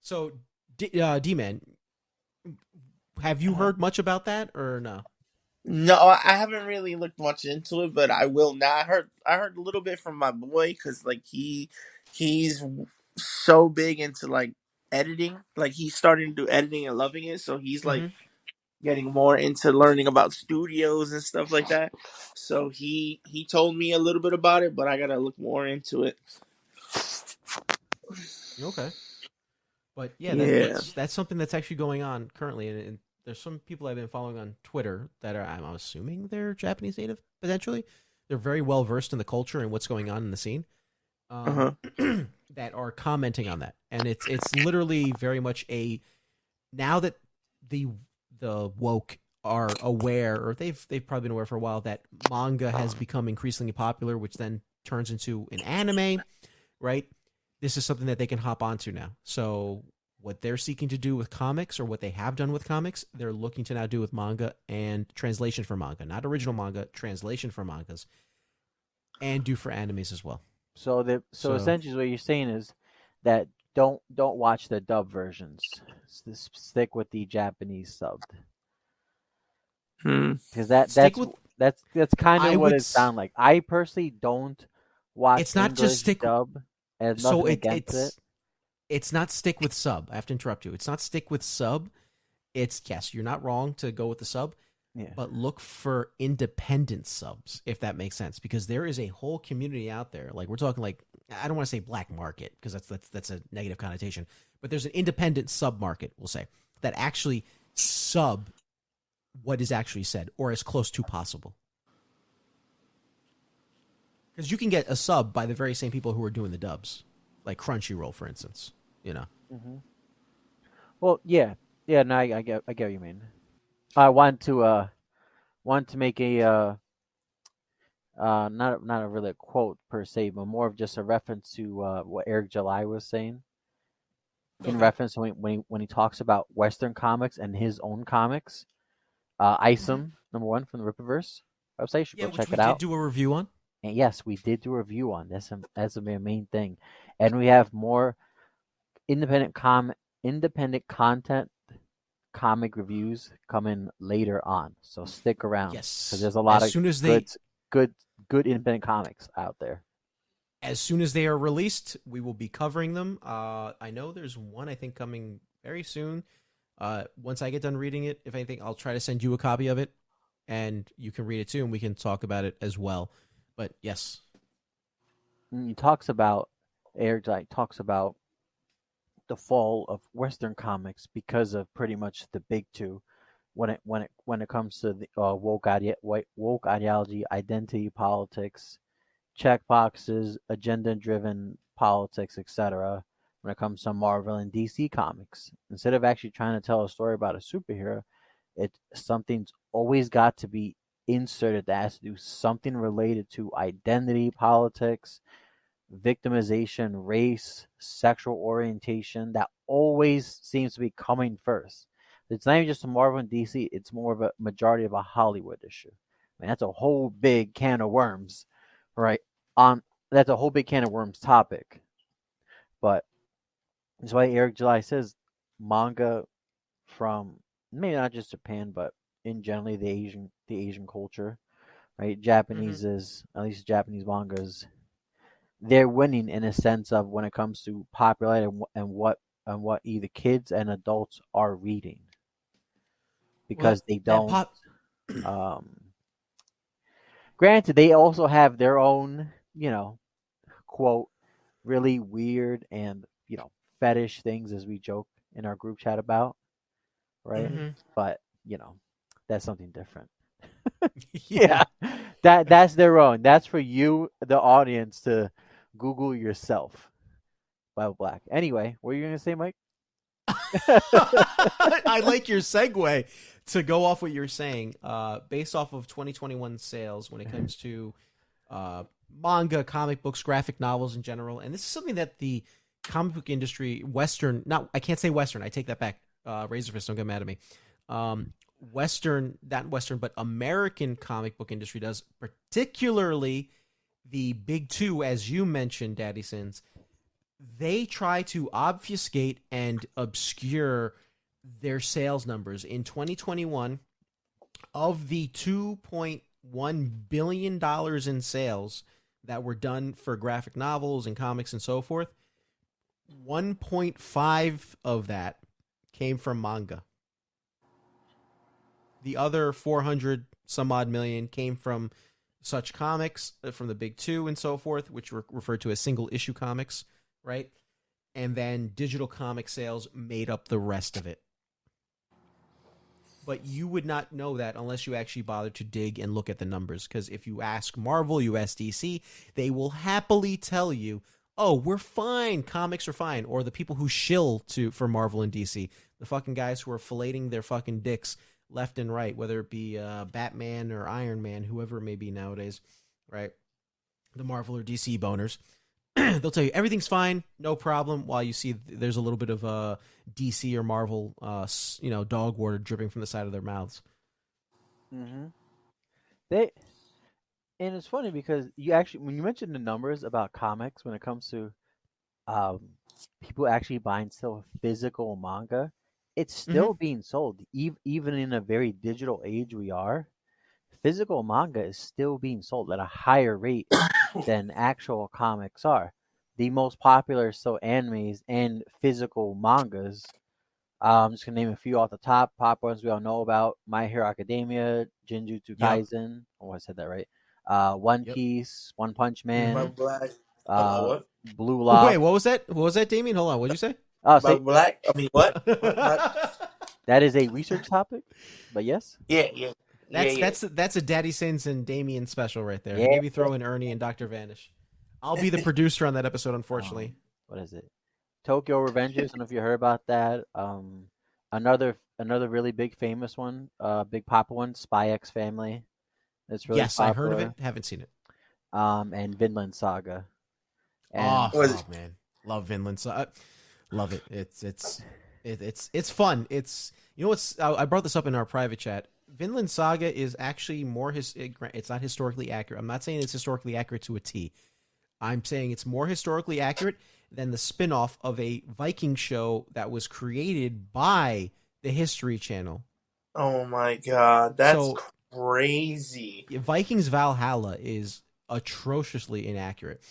So D-Man, have you uh, heard much about that or no? No, I haven't really looked much into it, but I will now. I heard a little bit from my boy because like he's so big into like editing. Like he's starting to do editing and loving it. So he's like Mm-hmm. getting more into learning about studios and stuff like that. So he told me a little bit about it, but I gotta look more into it. Okay. But yeah, Yeah. that's something that's actually going on currently, and there's some people I've been following on Twitter that are, I'm assuming they're Japanese native potentially. They're very well versed in the culture and what's going on in the scene. Uh Um, huh. that are commenting on that, and it's literally very much a, now that the woke are aware, or they've probably been aware for a while, that manga has become increasingly popular, which then turns into an anime, right? This is something that they can hop onto now. So what they're seeking to do with comics, or what they have done with comics, they're looking to now do with manga and translation for manga, not original manga, translation for mangas, and do for animes as well. so So essentially what you're saying is that don't watch the dub versions. Stick with the Japanese subbed Hmm. because stick with, that's kind of I what would it sounds like. I personally don't watch it's not just English stick, dub. I have so nothing against it. it's not stick with sub. I have to interrupt you. It's not stick with sub. It's, yes, you're not wrong to go with the sub, Yeah. but look for independent subs, if that makes sense, because there is a whole community out there. Like, we're talking like, I don't want to say black market because that's a negative connotation, but there's an independent sub market, we'll say, that actually sub what is actually said, or as close to possible. Because you can get a sub by the very same people who are doing the dubs, like Crunchyroll, for instance. You know. hmm Well, yeah, yeah. No, I get what you mean. I want to make a not a really quote per se, but more of just a reference to what Eric July was saying in Okay. reference to when he talks about Western comics and his own comics. Isom number one from the Rippaverse website. You should Yeah, go which check we it did out. do a review on. And yes, we did do a review on this. That's a main thing, and we have more independent independent content comic reviews coming later on. So stick around because Yes. there's a lot of good good good independent comics out there. As soon as they are released, we will be covering them. I know there's one, I think, coming very soon. Once I get done reading it, if anything, I'll try to send you a copy of it, and you can read it too, and we can talk about it as well. But yes. And he talks about Eric like talks about the fall of Western comics because of pretty much the big two when it comes to the woke ideology, identity politics, check boxes, agenda driven politics, etc. When it comes to Marvel and DC comics, instead of actually trying to tell a story about a superhero, something's always got to be inserted that has to do something related to identity politics, victimization, race, sexual orientation. That always seems to be coming first. It's not even just a Marvel and DC. It's more of a majority of a Hollywood issue. I mean, that's a whole big can of worms, right? That's a whole big can of worms topic. But that's why Eric July says manga from maybe not just Japan, but in generally the Asian culture, right? Mm-hmm. Japanese is at least Japanese mangas. They're winning in a sense of when it comes to popularity and what either kids and adults are reading because Well, they that don't. pop. Um, Granted, they also have their own, quote, really weird and fetish things as we joke in our group chat about, right? Mhm. Mm-hmm. But that's something different. Yeah. Yeah, that's their own. That's for you, the audience, to Google yourself. Bible Black. Anyway, what are you gonna say, Mike? I like your segue to go off what you're saying. Based off of 2021 sales when it comes to manga, comic books, graphic novels in general, and this is something that the comic book industry, Western, not I can't say Western, I take that back. Razorfist, don't get mad at me. Western, not Western, but American comic book industry does, particularly the big two, as you mentioned, Daddy Sins. They try to obfuscate and obscure their sales numbers. In 2021, of the $2.1 billion in sales that were done for graphic novels and comics and so forth, 1.5 of that came from manga. The other 400 some odd million came from such comics, from the big two and so forth, which were referred to as single issue comics, right? And then digital comic sales made up the rest of it. But you would not know that unless you actually bother to dig and look at the numbers. Because if you ask Marvel, you ask DC, they will happily tell you, "Oh, we're fine. Comics are fine." Or the people who shill for Marvel and DC, the fucking guys who are filleting their fucking dicks left and right, whether it be Batman or Iron Man, whoever it may be nowadays, right? The Marvel or DC boners. They'll tell you everything's fine, no problem. While you see there's a little bit of DC or Marvel, dog water dripping from the side of their mouths. Mm-hmm. They and it's funny because you actually when you mentioned the numbers about comics when it comes to um, people actually buying still physical manga, it's Mm-hmm. still being sold even in a very digital age we are. Physical manga is still being sold at a higher rate than actual comics are. The most popular are still animes and physical mangas. I'm just gonna name a few off the top. Pop ones we all know about: My Hero Academia, Jujutsu Yep. Kaisen. Oh, I said that right. One Yep. Piece, One Punch Mm-hmm. Man, About black. About uh, what? Blue Wait, Lock. what was that? What was that, Damien? Hold on. What'd you say? Oh, say About black. I mean, what? that is a research topic, but yes, Yeah, yeah, yeah, yeah. that's a Daddy Sins and Damien special right there. yeah. Maybe throw in Ernie and Dr. Vanish. I'll be the producer on that episode, unfortunately. What is it? Tokyo Revengers. I don't know if you heard about that. Another really big famous one, big popular one, Spy X Family. It's really Yes, I heard of it. popular. Haven't seen it. And Vinland Saga. And Oh man, love Vinland. So love it. It's fun. It's what's I brought this up in our private chat. Vinland Saga is actually more it's not historically accurate. I'm not saying it's historically accurate to a T. I'm saying it's more historically accurate than the spin-off of a Viking show that was created by the History Channel. Oh my god, that's So crazy. Vikings Valhalla is atrociously inaccurate.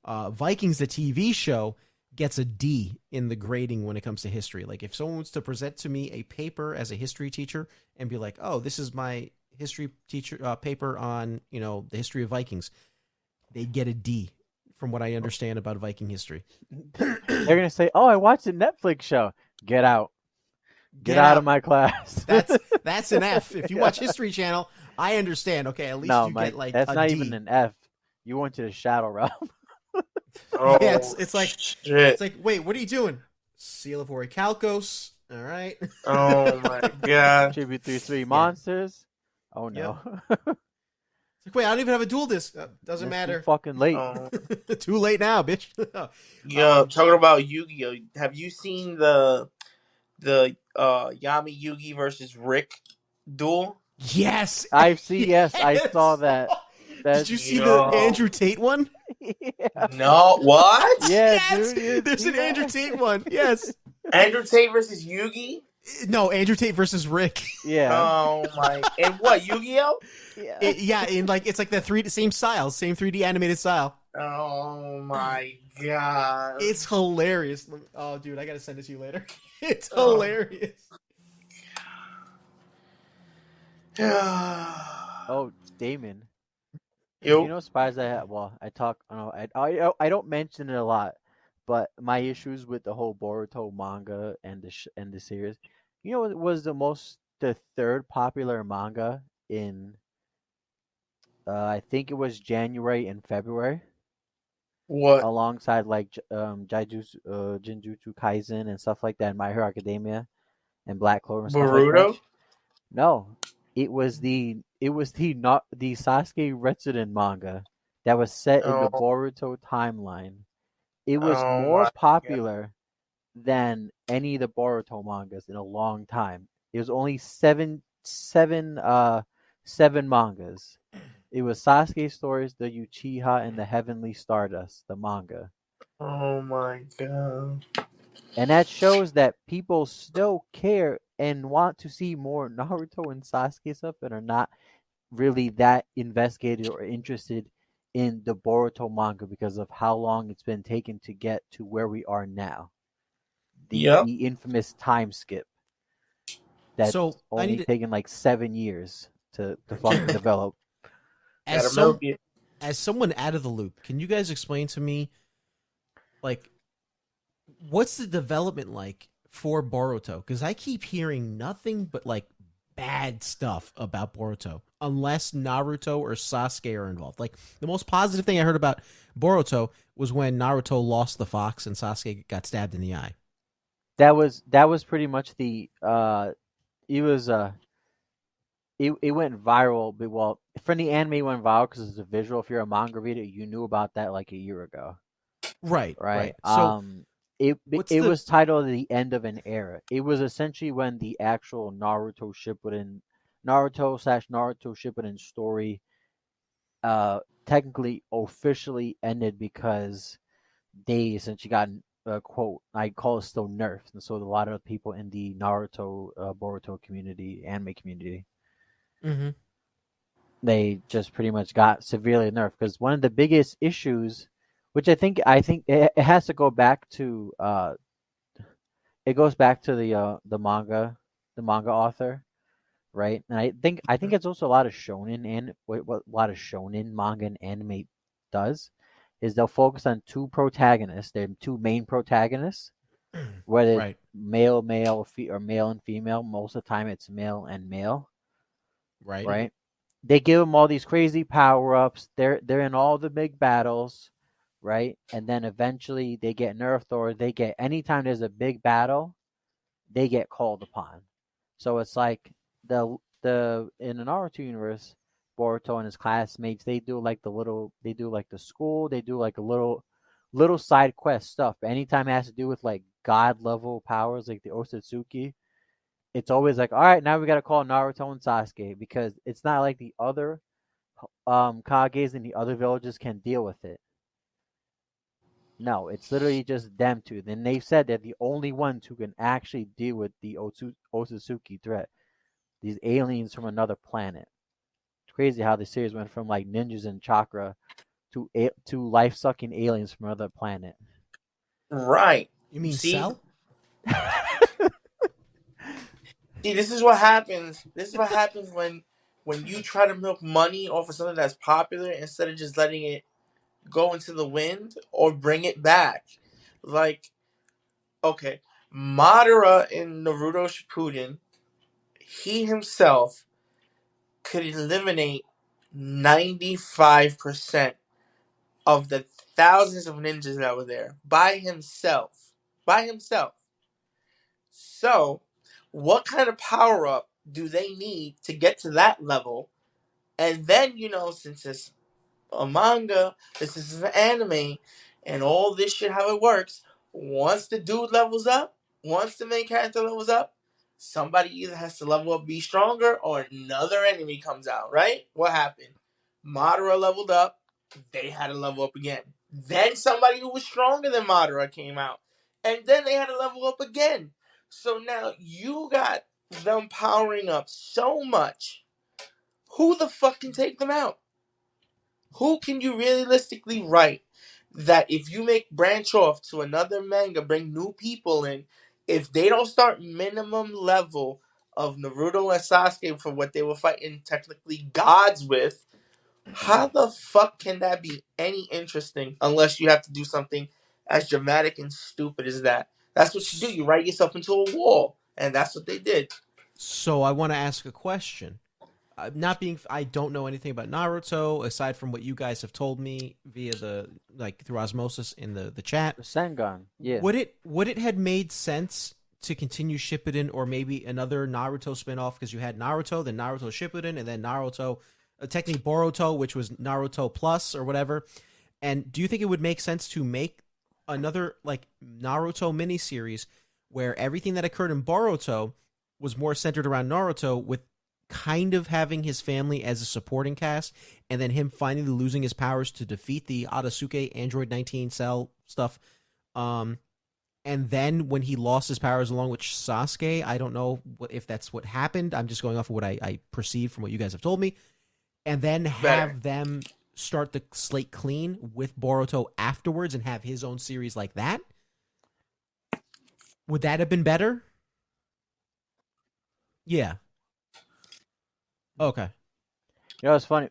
Vikings, the TV show, gets a D in the grading when it comes to history. Like if someone was to present to me a paper as a history teacher and be like, "Oh, this is my history teacher paper on the history of Vikings," they'd get a D from what I understand about Viking history. they're gonna say, "Oh, I watched a Netflix show. Get out. Get out of my class." That's an F. If you watch History Channel, I understand. Okay, at least No, you Mike, get like that's a not D. even an F. You went to the shadow realm. Oh, Yeah, it's like shit. wait, what are you doing? Seal of Orichalcos. All right. Oh my god. Tribute 3 monsters. Oh no. It's like, wait, I don't even have a dual disc. Doesn't It's matter. too fucking late. Oh. Too late now, bitch. Yo, talking about Yu-Gi-Oh! Have you seen the Yami Yugi versus Rick duel. Yes. Yes, I saw Yes. that. Did That's you see the Yo, Andrew Tate one? yeah. no, what? Yeah, Yes. dude, you didn't There's see an Andrew that? Tate one. Yes. Andrew Tate versus Yugi. No, Andrew Tate versus Rick. Yeah. Oh my! And what Yu-Gi-Oh? Yeah. Yeah, in like it's like the same style, same 3D animated style. Oh my god! It's hilarious. Oh, dude, I gotta send it to you later. It's Oh. hilarious. Oh, Damon. You Yo, know, spies I have. Well, I talk. I don't mention it a lot, but my issues with the whole Boruto manga and the series. You know, it was the third popular manga in. I think it was January and February, what alongside like Jinjutsu Kaisen and stuff like that, My Hero Academia and Black Clover and stuff like that. Boruto? No, it was not the Sasuke Retsuden manga that was set in the Oh, Boruto timeline. It was oh more my god! popular than any of the Boruto mangas in a long time. It was only seven mangas. It was Sasuke Stories, the Uchiha, and the Heavenly Stardust, the manga. Oh my god! And that shows that people still care and want to see more Naruto and Sasuke stuff and are not really that investigated or interested in the Boruto manga because of how long it's been taken to get to where we are now. The Yep. the infamous time skip that's So I only need to, taken like 7 years to fucking develop. as Gotta milk it. as someone out of the loop, can you guys explain to me like what's the development like for Boruto? Because I keep hearing nothing but like bad stuff about Boruto, unless Naruto or Sasuke are involved. Like the most positive thing I heard about Boruto was when Naruto lost the fox and Sasuke got stabbed in the eye. That was pretty much the it was it went viral. But well, from the anime, it went viral because it's a visual. If you're a manga reader, you knew about that like a year ago, Right, right? right. So what's It the was titled "The End of an Era." It was essentially when the actual Naruto Shippuden story technically officially ended because they essentially got quote I call it still nerfed, and so a lot of people in the Naruto Boruto community, anime community, Mhm. they just pretty much got severely nerfed because one of the biggest issues, which I think it has to go back to it goes back to the manga author, right? And I think it's also a lot of shonen and what a lot of shonen manga and anime does is they'll focus on two protagonists. They're two main protagonists, whether it's right, or male and female. Most of the time, it's male and male, right. right? They give them all these crazy power ups. They're in all the big battles, right? And then eventually they get nerfed or they get anytime there's a big battle, they get called upon. So it's like the in the Naruto universe, Boruto and his classmates they do like the school, they do like a little side quest stuff. But anytime it has to do with like god level powers like the Osatsuki, it's always like, all right, now we gotta call Naruto and Sasuke because it's not like the other Kages and the other villages can deal with it. No, it's literally just them two. Then they've said they're the only ones who can actually deal with the Otsutsuki threat. These aliens from another planet. It's crazy how the series went from like ninjas and chakra to life sucking aliens from another planet. Right. You mean See, Cell? see, this is what happens. This is what happens when you try to milk money off of something that's popular instead of just letting it go into the wind or bring it back. Like, okay, Madara in Naruto Shippuden, he himself could eliminate 95% of the thousands of ninjas that were there by himself. By himself. So, what kind of power up do they need to get to that level? And then, since it's a manga, this is an anime, and all this shit, how it works, once the dude levels up, once the main character levels up, somebody either has to level up, be stronger, or another enemy comes out, right? What happened? Madara leveled up, they had to level up again. Then somebody who was stronger than Madara came out, and then they had to level up again. So now you got them powering up so much. Who the fuck can take them out? Who can you realistically write that if you make branch off to another manga, bring new people in, if they don't start minimum level of Naruto and Sasuke for what they were fighting technically gods with, how the fuck can that be any interesting unless you have to do something as dramatic and stupid as that? That's what you do. You write yourself into a wall, and that's what they did. So I want to ask a question. I don't know anything about Naruto aside from what you guys have told me via through osmosis in the chat. Sengon, yeah. Would it had made sense to continue Shippuden or maybe another Naruto spinoff, because you had Naruto, then Naruto Shippuden, and then Naruto, technically Boruto, which was Naruto Plus or whatever. And do you think it would make sense to make another like Naruto miniseries where everything that occurred in Boruto was more centered around Naruto, with kind of having his family as a supporting cast, and then him finally losing his powers to defeat the Adasuke Android 19 cell stuff. And then when he lost his powers along with Sasuke, I don't know if that's what happened. I'm just going off of what I perceived from what you guys have told me. And then have them start the slate clean with Boruto afterwards and have his own series like that. Would that have been better? Yeah. Okay. You know, it's funny,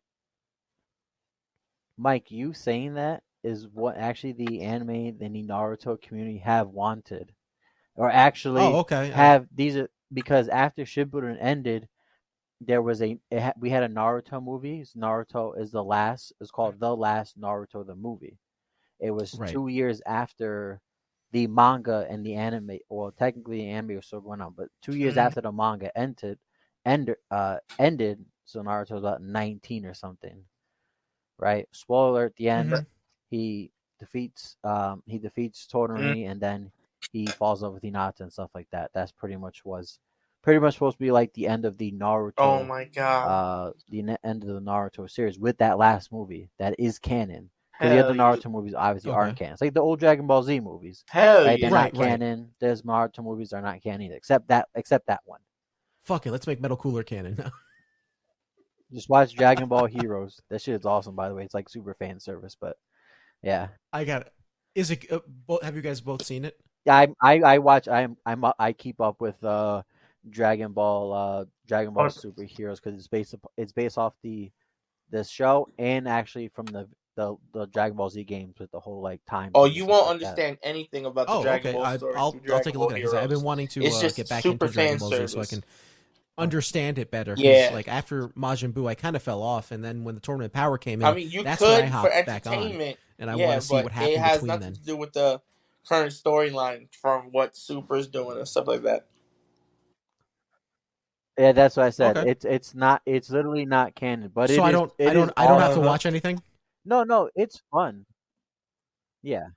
Mike. You saying that is what actually the anime and the Naruto community have wanted, or actually okay. have these are, because after Shippuden ended, there was we had a Naruto movie. Naruto is the last. It's called The Last Naruto the movie. It was 2 years after the manga and the anime. Well, technically the anime was still going on, but 2 years after the manga ended. So Naruto was about 19 or something, right? Spoiler at the end, he defeats Todoroki, and then he falls in love with Hinata and stuff like that. That's pretty much supposed to be like the end of the Naruto. Oh my god! The end of the Naruto series with that last movie that is canon. Because the other Naruto movies obviously aren't canon. It's like the old Dragon Ball Z movies. Right? They're not canon. There's Naruto movies that are not canon either, except that one. Fuck it, let's make Metal Cooler canon now. Just watch Dragon Ball Heroes. That shit is awesome, by the way. It's like super fan service, but yeah. I got it. Is it? Have you guys both seen it? Yeah, I watch. I keep up with Dragon Ball Superheroes because it's based off this show and actually from the Dragon Ball Z games with the whole like time. Oh, you won't understand anything about the Dragon Ball story. I'll take a look at it because I've been wanting to get back into Dragon Ball Z so I can understand it better. Yeah. Like after Majin Buu, I kind of fell off, and then when the Tournament of Power came in, I mean, that's could when I hopped for back on, entertainment, and I want to see what happened it has between nothing then. to do with the current storyline from what Super's doing and stuff like that. Yeah, that's what I said. Okay. It's literally not canon, but so I don't have to watch anything. No, it's fun. Yeah.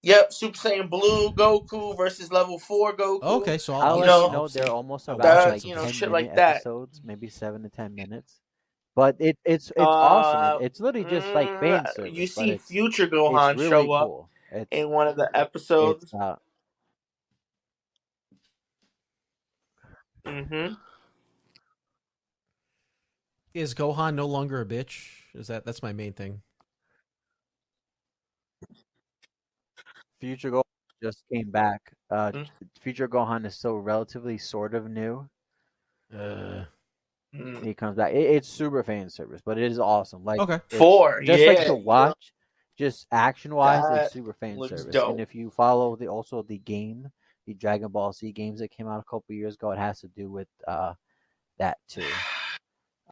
Yep, Super Saiyan Blue Goku versus Level 4 Goku. Okay, so I'll let you know they're almost about like 10 shit minute like that. episodes, maybe 7 to 10 minutes. But it's awesome. It's literally just like fan service. You see Future Gohan really show up cool. in one of the episodes. Is Gohan no longer a bitch? That's my main thing. Future Gohan just came back. Future Gohan is still relatively sort of new. He comes back. It's super fan service, but it is awesome. Like okay, like to watch, just action wise, it's super fan service. Dope. And if you follow the game, the Dragon Ball Z games that came out a couple years ago, it has to do with that too.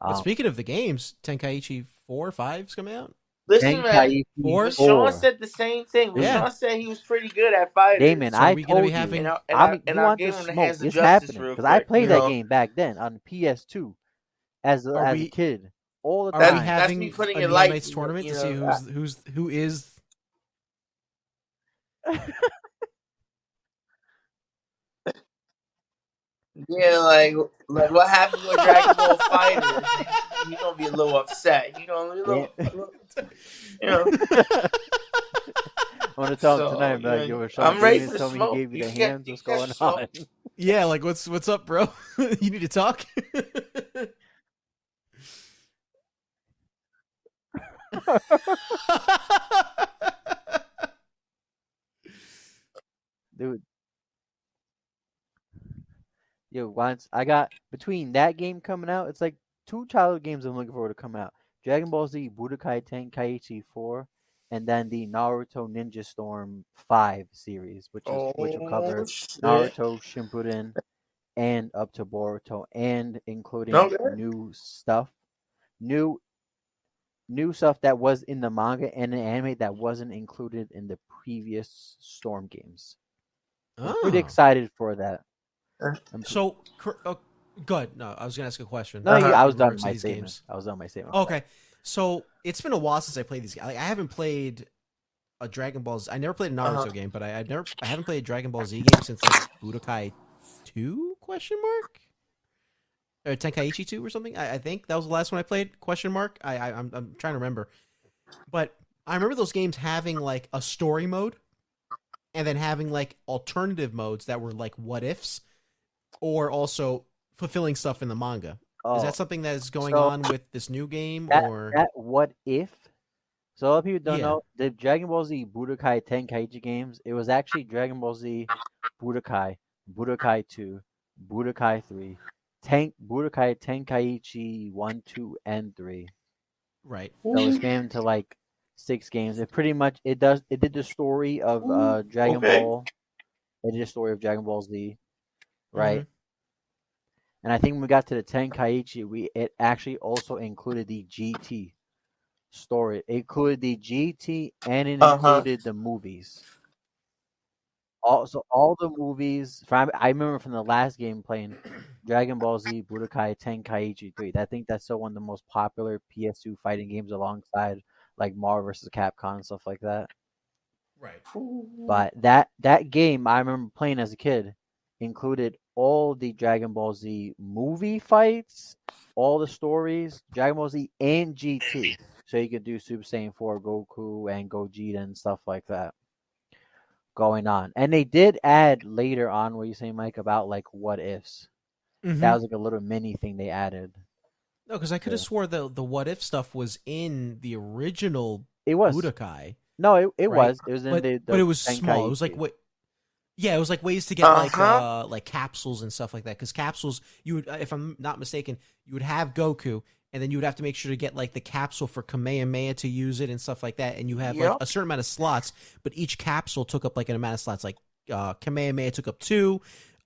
But speaking of the games, Tenkaichi 4 or 5 is coming out. Listen, man, Sean said the same thing. Sean said he was pretty good at fighting. Damian, I told you. You want to smoke? It's happening because I played that game back then on PS2 as a kid all the time. Are we having a Neon Knights tournament to see who is? Yeah, like what happened with Dragon Ball Fighters? He gonna be a little upset. He gonna be a Yeah. little you know. I'm gonna tell him So tonight, like, yo, I'm ready Damian for the told me he smoke. gave you the hands. You What's can get going the smoke. on? Yeah, like what's up, bro? You need to talk. Dude, yo, once I got between that game coming out, it's like two childhood games I'm looking forward to coming out. Dragon Ball Z Budokai Tenkaichi 4, and then the Naruto Ninja Storm 5 series, which will Oh cover shit! Naruto Shippuden and up to Boruto, and including Okay. new new stuff that was in the manga and an anime that wasn't included in the previous Storm games. I'm pretty Oh, excited for that. so good. No, I was gonna ask a question No, Uh-huh. I in was done regards with to my these statement. games. I was done with my statement. Okay, so it's been a while since I played these. Like, I haven't played a Dragon Ball Z. I never played a Uh-huh. Naruto game, but I haven't played a Dragon Ball Z game since like Budokai 2 question mark or Tenkaichi 2 or something. I think that was the last one I played question mark. I'm trying to remember, but I remember those games having like a story mode and then having like alternative modes that were like what ifs or also fulfilling stuff in the manga. Is Oh, that something that is going so on with this new game that or that what if? So a lot of people don't yeah? know the Dragon Ball Z Budokai Tenkaichi games. It was actually Dragon Ball Z Budokai, Budokai 2, Budokai 3, Budokai Tenkaichi 1, 2, and 3. Right. So it Ooh, spanned to like 6 games. It pretty much it did the story of ooh, Dragon okay. Ball. It did the story of Dragon Ball Z, Mm-hmm. right? And I think when we got to the Tenkaichi, it actually also included the GT story. It included the GT and it Uh-huh. included the movies. Also, all the movies. I remember from the last game playing Dragon Ball Z Budokai Tenkaichi 3. I think that's still one of the most popular PS2 fighting games alongside like Marvel vs. Capcom and stuff like that. Right. Ooh. But that game I remember playing as a kid included all the Dragon Ball Z movie fights, all the stories, Dragon Ball Z and GT. So you could do Super Saiyan 4 Goku and Gogeta and stuff like that going on. And they did add later on what you say, Mike, about like what ifs. Mm-hmm. That was like a little mini thing they added. No, because I could have To, swore the what if stuff was in the original it was. Budokai, No, it right? was. It was in But the it was small. It was like Tenkaichi. what? Yeah, it was like ways to get Uh-huh. like capsules and stuff like that. Because capsules, you would, if I'm not mistaken, you would have Goku, and then you would have to make sure to get like the capsule for Kamehameha to use it and stuff like that. And you have like Yep. a certain amount of slots, but each capsule took up like an amount of slots. Like Kamehameha took up 2.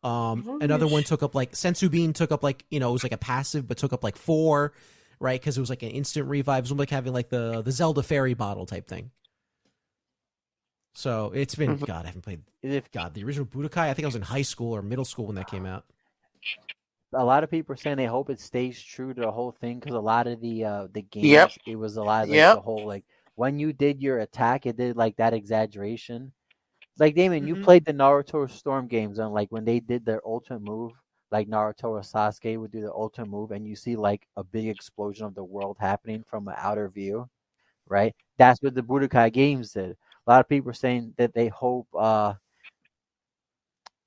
Another one took up like Sensu Bean took up like it was like a passive, but took up like 4, right? Because it was like an instant revive. It was like having like the Zelda fairy bottle type thing. So it's been Mhm. God. I haven't played If the original Budokai. I think I was in high school or middle school when that came out. a lot of people are saying they hope it stays true to the whole thing because a lot of the Yep. games it was a lot of, like the Yep. whole like when you did your attack it did like that exaggeration. Like Damon, you Mm-hmm. played the Naruto Storm games and like when they did their ultimate move, like Naruto or Sasuke would do the ultimate move and you see like a big explosion of the world happening from an outer view, right? That's what the Budokai games did. A lot of people are saying that they hope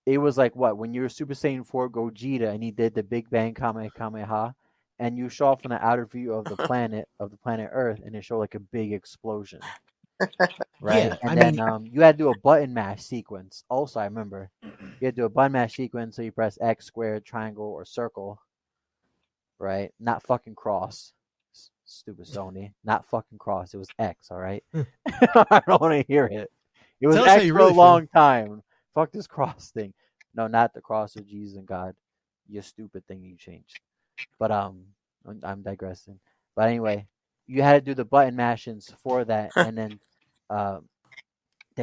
it was like what when you were Super Saiyan 4 Gogeta and he did the Big Bang Kamehameha, and you saw from the outer view of the planet Earth, and it showed like a big explosion, right? Yeah, I And then mean, you had to do a button mash sequence. Also, I remember you had to do a button mash sequence, so you press X, square, triangle, or circle, right? Not fucking cross. Stupid Sony. Not fucking cross. It was X. All right. I don't want to hear it. It was tell us how X you for a really feel. long time. Fuck this cross thing. No, not the cross of Jesus and God. You stupid thing you changed. But I'm digressing. But anyway, you had to do the button mashings for that, and then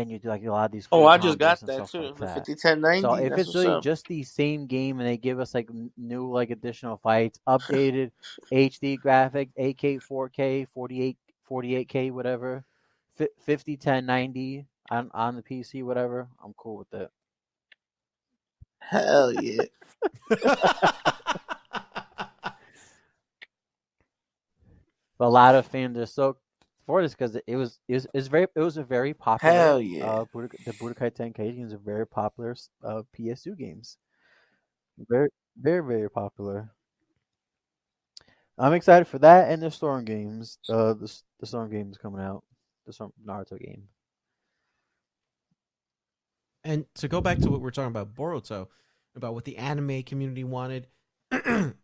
you do like a lot of these Oh, cool I just combos got and that stuff too. like The that. 501090. So if That's it's what's really up. just the same game and they give us like new like additional fights, updated HD graphics, 8K, 4K, 48K, whatever, 50, 10, 90 on the PC, whatever, I'm cool with it. Hell yeah. But a lot of fans are so for this because it was a very popular Hell yeah. The Budokai Tenkaichi is a very popular PS2 games. Very very popular. I'm excited for that and the Storm games. The Storm games coming out. The Storm Naruto game. And to go back to what we're talking about Boruto, about what the anime community wanted.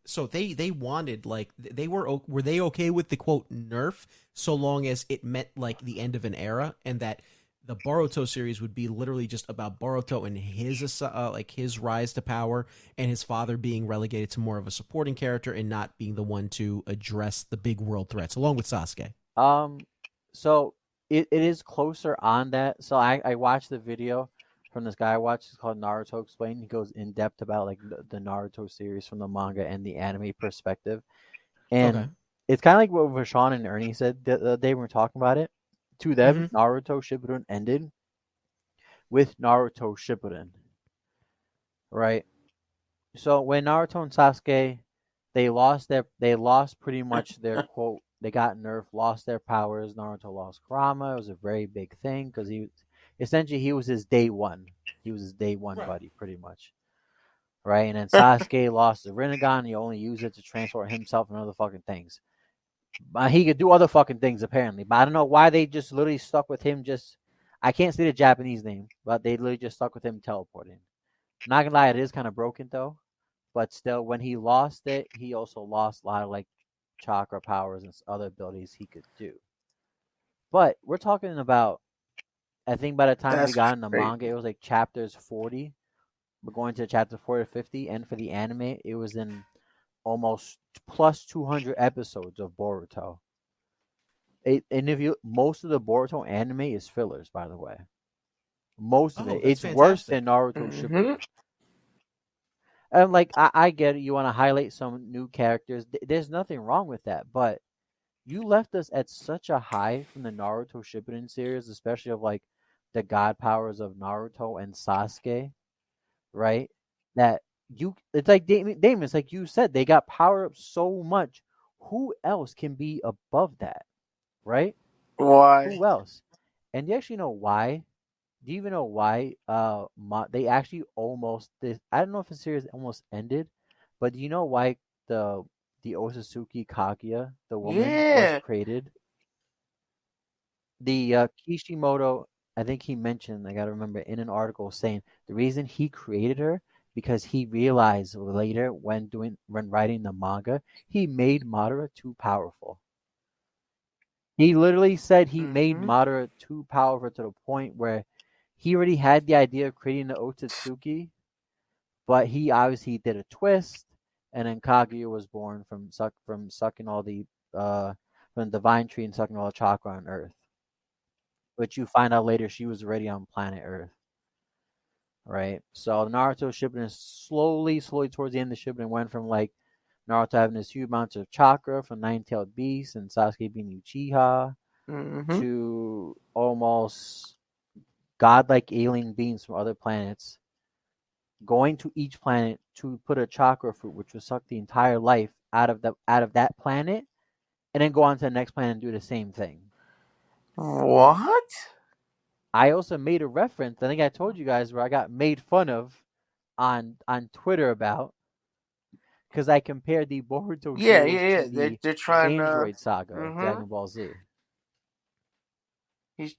So they wanted, like, they were they okay with the quote nerf so long as it meant like the end of an era, and that the Boruto series would be literally just about Boruto and his like his rise to power, and his father being relegated to more of a supporting character and not being the one to address the big world threats along with Sasuke. Um, so it is closer on that. So I watched the video from this guy I watched. It's called Naruto Explained. He goes in depth about like the Naruto series from the manga and the anime perspective. Okay. And it's kind of like what Rashawn and Ernie said the other day when we were talking about it. To them, Mm-hmm. Naruto Shippuden ended with Naruto Shippuden, right? So when Naruto and Sasuke, they lost pretty much their quote. They got nerfed, lost their powers. Naruto lost Kurama. It was a very big thing because he was his day one. He was his day one Right. buddy, pretty much, right? And then Sasuke lost the Rinnegan. He only used it to transport himself and other fucking things. But he could do other fucking things apparently. But I don't know why they just literally stuck with him. Just I can't say the Japanese name, but they literally just stuck with him teleporting. Not gonna lie, it is kind of broken though. But still, when he lost it, he also lost a lot of like chakra powers and other abilities he could do. But we're talking about, I think by the time we That's got in the crazy. manga, it was like chapters 40. We're going to chapter 40 to 50. And for the anime, it was in almost plus 200 episodes of Boruto. And if you, most of the Boruto anime is fillers, by the way. Most of Oh, it. that's It's worse than fantastic. Naruto Mm-hmm. Shippuden. And like, I get it. You want to highlight some new characters. There's nothing wrong with that. But you left us at such a high from the Naruto Shippuden series, especially of like the god powers of Naruto and Sasuke, right? That it's like Damon, it's like you said, they got power up so much. Who else can be above that, right? Why? Who else? And do you actually know why? Do you even know why? They actually almost this. I don't know if the series almost ended, but do you know why the the Osatsuki Kaguya, the woman, was Yeah. created? The Kishimoto, I think he mentioned, I gotta remember, in an article saying the reason he created her because he realized later when writing the manga, he made Madara too powerful. He literally said he made Mm-hmm. Madara too powerful to the point where he already had the idea of creating the Otsutsuki, but he obviously did a twist, and then Kaguya was born from sucking all the uh from the divine tree and sucking all the chakra on Earth. Which you find out later she was already on planet Earth, right? So Naruto Shippuden slowly towards the end of Shippuden went from like Naruto having this huge amount of chakra from Nine-Tailed Beast and Sasuke being Uchiha Mm-hmm. to almost godlike alien beings from other planets going to each planet to put a chakra fruit which would suck the entire life out of that planet and then go on to the next planet and do the same thing. What? I also made a reference. I think I told you guys where I got made fun of on Twitter about because I compared the Boruto Yeah, series yeah, to yeah. They're the they're trying to. Android saga of Mm-hmm. Dragon Ball Z.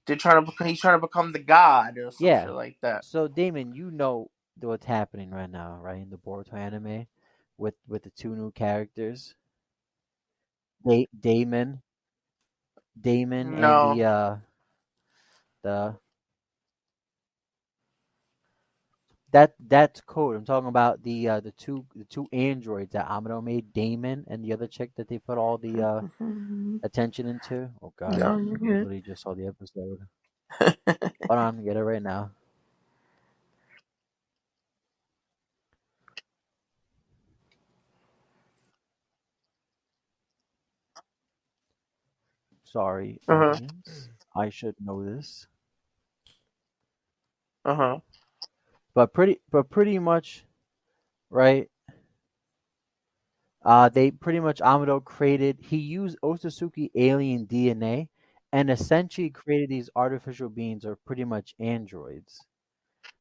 They're trying to. He's trying to become the god or some Yeah. shit like that. So Damon, you know what's happening right now, right? In the Boruto anime with the two new characters, Damon, and No. the that's code. I'm talking about the two androids that Amado made, Damon and the other chick that they put all the attention into. Oh God, No, I you're literally just saw the episode. good. Hold on, get it right now. Sorry, Uh-huh. audience. I should know this, Uh-huh. but pretty much right? They pretty much Amado created. He used Otsutsuki alien DNA, and essentially created these artificial beings, or pretty much androids.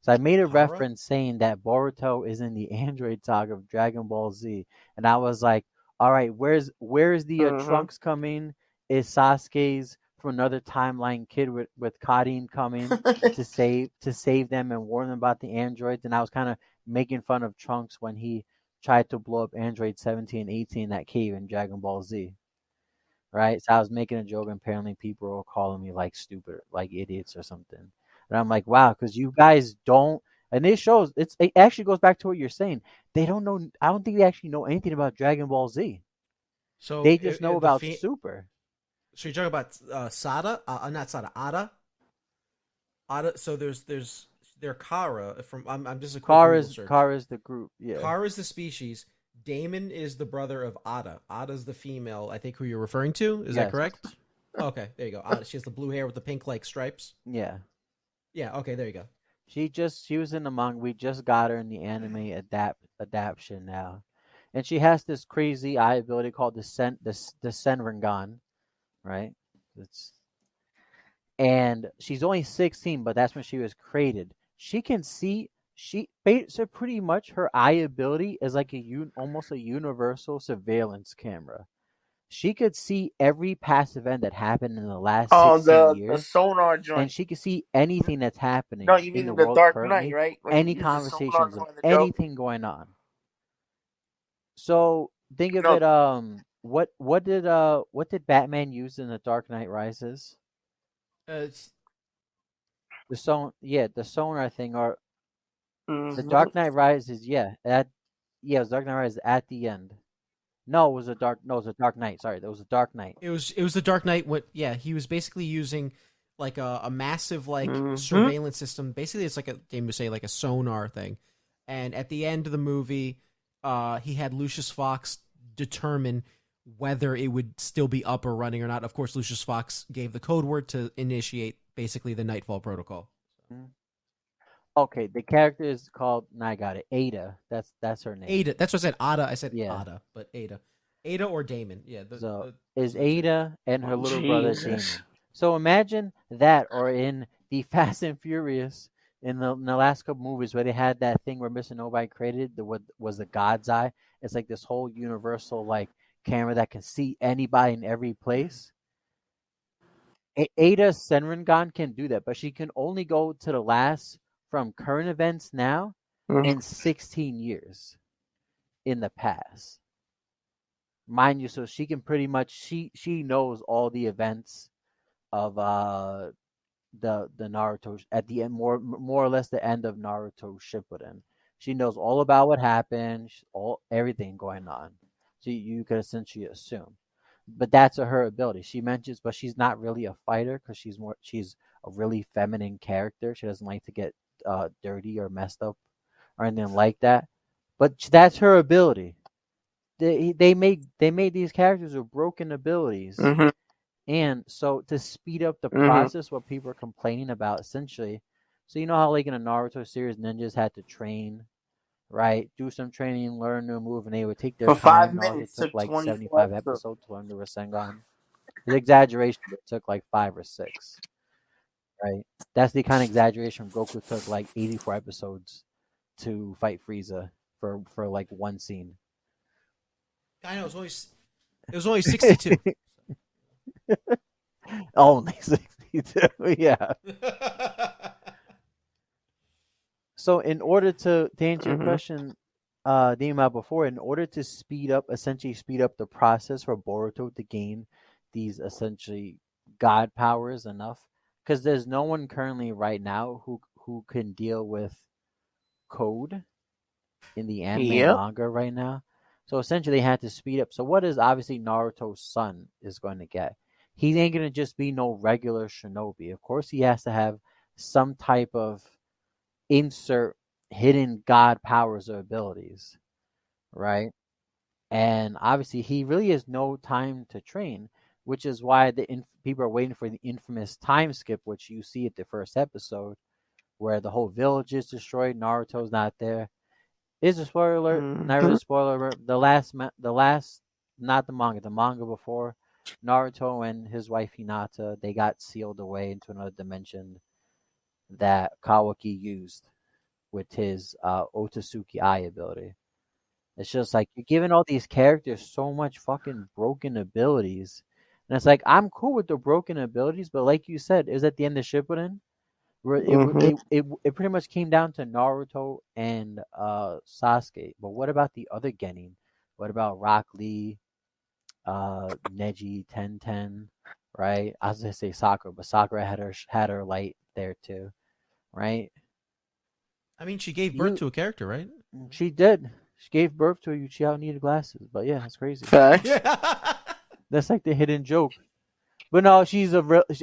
So I made a Kara? reference saying that Boruto is in the Android saga of Dragon Ball Z, and I was like, "All right, where's the Mm-hmm. Trunks coming? Is Sasuke's from another timeline kid with Karin coming to save them and warn them about the androids?" And I was kind of making fun of Trunks when he tried to blow up Android 17 and 18 in that cave in Dragon Ball Z. Right? So I was making a joke, and apparently people were calling me like stupid, like idiots or something. And I'm like, wow, because you guys don't. And it shows. It actually goes back to what you're saying. They don't know. I don't think they actually know anything about Dragon Ball Z. So They just know about Super. so you're talking about Sada? Not Sada. Ada. Ada. So there's they're Kara from. I'm just a quick Google search. Kara's the group. Yeah. Kara is the species. Damon is the brother of Ada. Ada's the female. I think who you're referring to. Is that Yes. correct? Okay, there you go. Ada, she has the blue hair with the pink like stripes. Yeah. Yeah. Okay, there you go. She was in the manga. We just got her in the anime adaptation now, and she has this crazy eye ability called the Senringan, right? It's and she's only 16, but that's when she was created. She can see. So pretty much her eye ability is like almost a universal surveillance camera. She could see every past event that happened in the last Oh, 16 the years, sonar and joint. she could see anything that's No, happening you in the mean the world Dark Knight, currently, right? When he any used the sonar conversations to of find the joke. anything going on. So think of No, it. What did Batman use in the Dark Knight Rises? It's The sonar thing, or the mhm. Dark Knight Rises. It was Dark Knight Rises at the end. No, it was a dark. No, it was a Dark Knight. Sorry, that was a Dark Knight. it was the Dark Knight. What? Yeah, he was basically using like a massive like Mhm. surveillance system. Basically, it's like a game would say like a sonar thing. And at the end of the movie, he had Lucius Fox determine whether it would still be up or running or not. Of course, Lucius Fox gave the code word to initiate basically the Nightfall Protocol. Mhm. Okay, the character is called. Now I got it. Ada. That's her name. Ada. That's what I said. Ada. I said Yeah. Ada, but Ada. Ada or Damon. Yeah. So Those is are the two. Ada and her little brother Damon. Jesus. So imagine that, or in the Fast and Furious, in the last couple movies where they had that thing where Mr. Nobody created the what was the God's Eye. It's like this whole universal like camera that can see anybody in every place. Ada Senringan can do that, but she can only go to the last from current events now Mhm. and 16 years in the past. Mind you, so she can pretty much she knows all the events of the Naruto at the end, more or less the end of Naruto Shippuden. She knows all about what happened, all everything going on. So you could essentially assume, but that's her ability. She mentions, but she's not really a fighter because she's a really feminine character. She doesn't like to get dirty or messed up or anything like that. But that's her ability. They made these characters with broken abilities. Mhm. And so to speed up the Mhm. process, what people are complaining about essentially, so you know how like in a Naruto series, ninjas had to train, right? Do some training, learn a new move, and they would take their For five time. Naruto minutes took took like 24 75 episodes. episodes to learn the Rasengan. The exaggeration, it took like 5 or 6, right? That's the kind of exaggeration Goku took like 84 episodes to fight Frieza for like one scene. I know it was only 62. Only 62, yeah. So in order to answer your Mhm. question, Dima, before, in order to essentially speed up the process for Boruto to gain these essentially god powers enough, because there's no one currently right now who can deal with code in the anime and Yep. manga right now. So essentially, they had to speed up. So what is obviously Naruto's son is going to get? He ain't gonna just be no regular shinobi. Of course, he has to have some type of insert hidden god powers or abilities, right? And obviously, he really has no time to train, which is why people are waiting for the infamous time skip, which you see at the first episode, where the whole village is destroyed. Naruto's not there. Is a spoiler alert? Not really a spoiler alert. The last, not the manga. The manga before Naruto and his wife Hinata, they got sealed away into another dimension that Kawaki used with his Otsutsuki Eye ability. It's just like you're giving all these characters so much fucking broken abilities, and it's like I'm cool with the broken abilities, but like you said, it was at the end of Shippuden. Where it pretty much came down to Naruto and Sasuke. But what about the other Genin? What about Rock Lee, Neji, Ten, right? I was gonna say Sakura, but Sakura had her light there too, right? I mean, she gave birth to a character, right? She did. She gave birth to a Uchiha who needed glasses. But yeah, that's crazy. Facts. That's like the hidden joke. But no, she's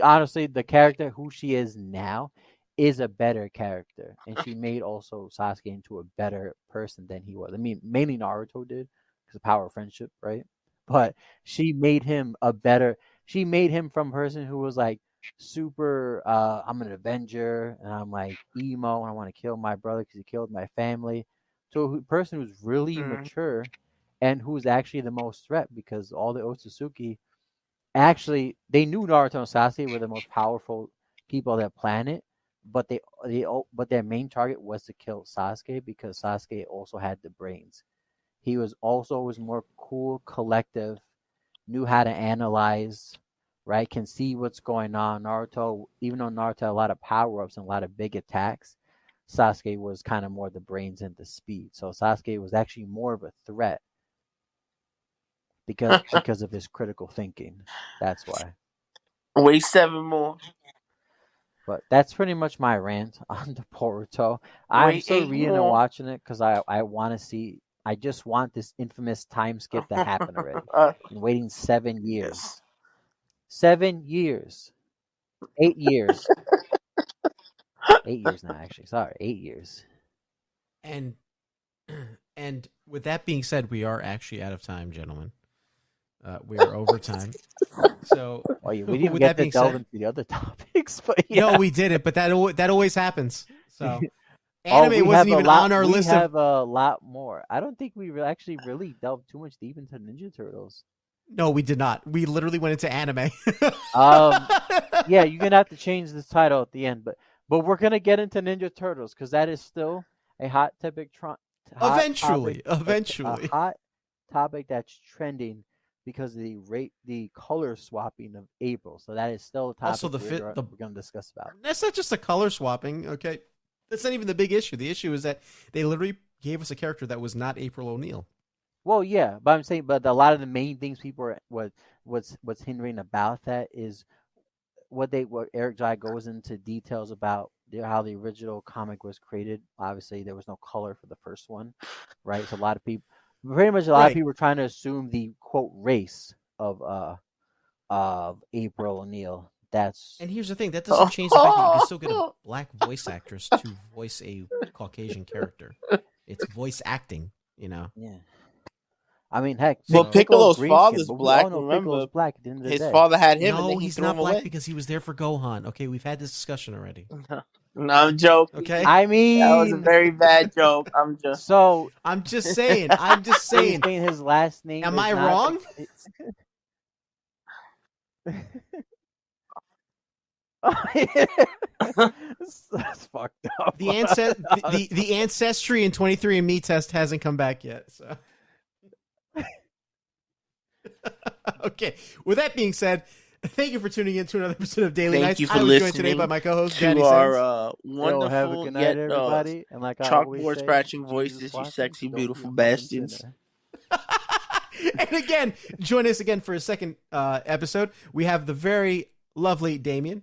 honestly the character who she is now is a better character, and she made also Sasuke into a better person than he was. I mean, mainly Naruto did because of power of friendship, right? But she made him a better. She made him from a person who was like super. I'm an Avenger, and I'm like emo, and I want to kill my brother because he killed my family. To a person who's really mature, and who's actually the most threat because all the Otsutsuki. Actually, they knew Naruto and Sasuke were the most powerful people on that planet, but their main target was to kill Sasuke because Sasuke also had the brains. He was more cool, collective, knew how to analyze, right? Can see what's going on. Naruto, even though Naruto had a lot of power ups and a lot of big attacks, Sasuke was kind of more the brains and the speed. So Sasuke was actually more of a threat because of his critical thinking. That's why. Wait 7 more. But that's pretty much my rant on the Boruto. I'm still reading and watching it because I want to see. I just want this infamous time skip to happen already. I'm waiting 7 years. 7 years. 8 years. 8 years now, actually. Sorry, 8 years. And with that being said, we are actually out of time, gentlemen. We are over time. So, we didn't get to delve into the other topics, but yeah. No, we didn't. But that always happens. So, anime wasn't even on our list. We have a lot more. I don't think we actually really delved too much deep into Ninja Turtles. No, we did not. We literally went into anime. Yeah, you're gonna have to change this title at the end, but we're gonna get into Ninja Turtles because that is still a hot topic. Eventually, a hot topic that's trending. Because of the color swapping of April, so that is still a topic also we're going to discuss about. That's not just the color swapping, okay? That's not even the big issue. The issue is that they literally gave us a character that was not April O'Neil. Well, yeah, but I'm saying, but a lot of the main things people are what's hindering about that is what Eric Jai goes into details about how the original comic was created. Obviously, there was no color for the first one, right? So a lot of people. Pretty much, a lot of people were trying to assume the quote race of April O'Neil. And here's the thing: that doesn't change the fact that you can still get a black voice actress to voice a Caucasian character. It's voice acting, you know. Yeah. I mean, heck. Well, Piccolo's father's black. Remember, black at the end of the his day. father had him. No, and then he's not black because he was there for Gohan. Okay, we've had this discussion already. No, I'm joking. Okay, I mean that was a very bad joke. I'm just saying. I'm just saying. His last name. Am I wrong? That's fucked up. The ancestry and 23andMe test hasn't come back yet. So, okay. With that being said. Thank you for tuning in to another episode of Daily Nights. Thank you for listening joined today by my co-host, to our wonderful have a good night, everybody. And like chalkboard scratching voices, you sexy, beautiful bastards. And again, join us again for a second episode. We have the very lovely Damian.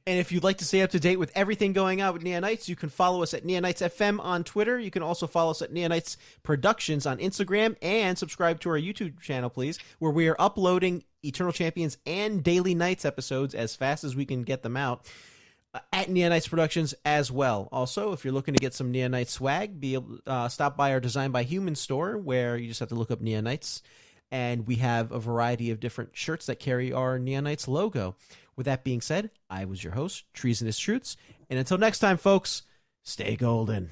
And if you'd like to stay up to date with everything going on with Neonites, you can follow us at Neonites FM on Twitter. You can also follow us at Neonites Productions on Instagram and subscribe to our YouTube channel, please, where we are uploading Eternal Champions and Daily Nights episodes as fast as we can get them out at Neonites Productions as well. Also, if you're looking to get some Neonite swag, stop by our Design by Human store, where you just have to look up Neonites and we have a variety of different shirts that carry our Neon Knights logo. With that being said, I was your host, Treasonous Truths, and until next time, folks, stay golden.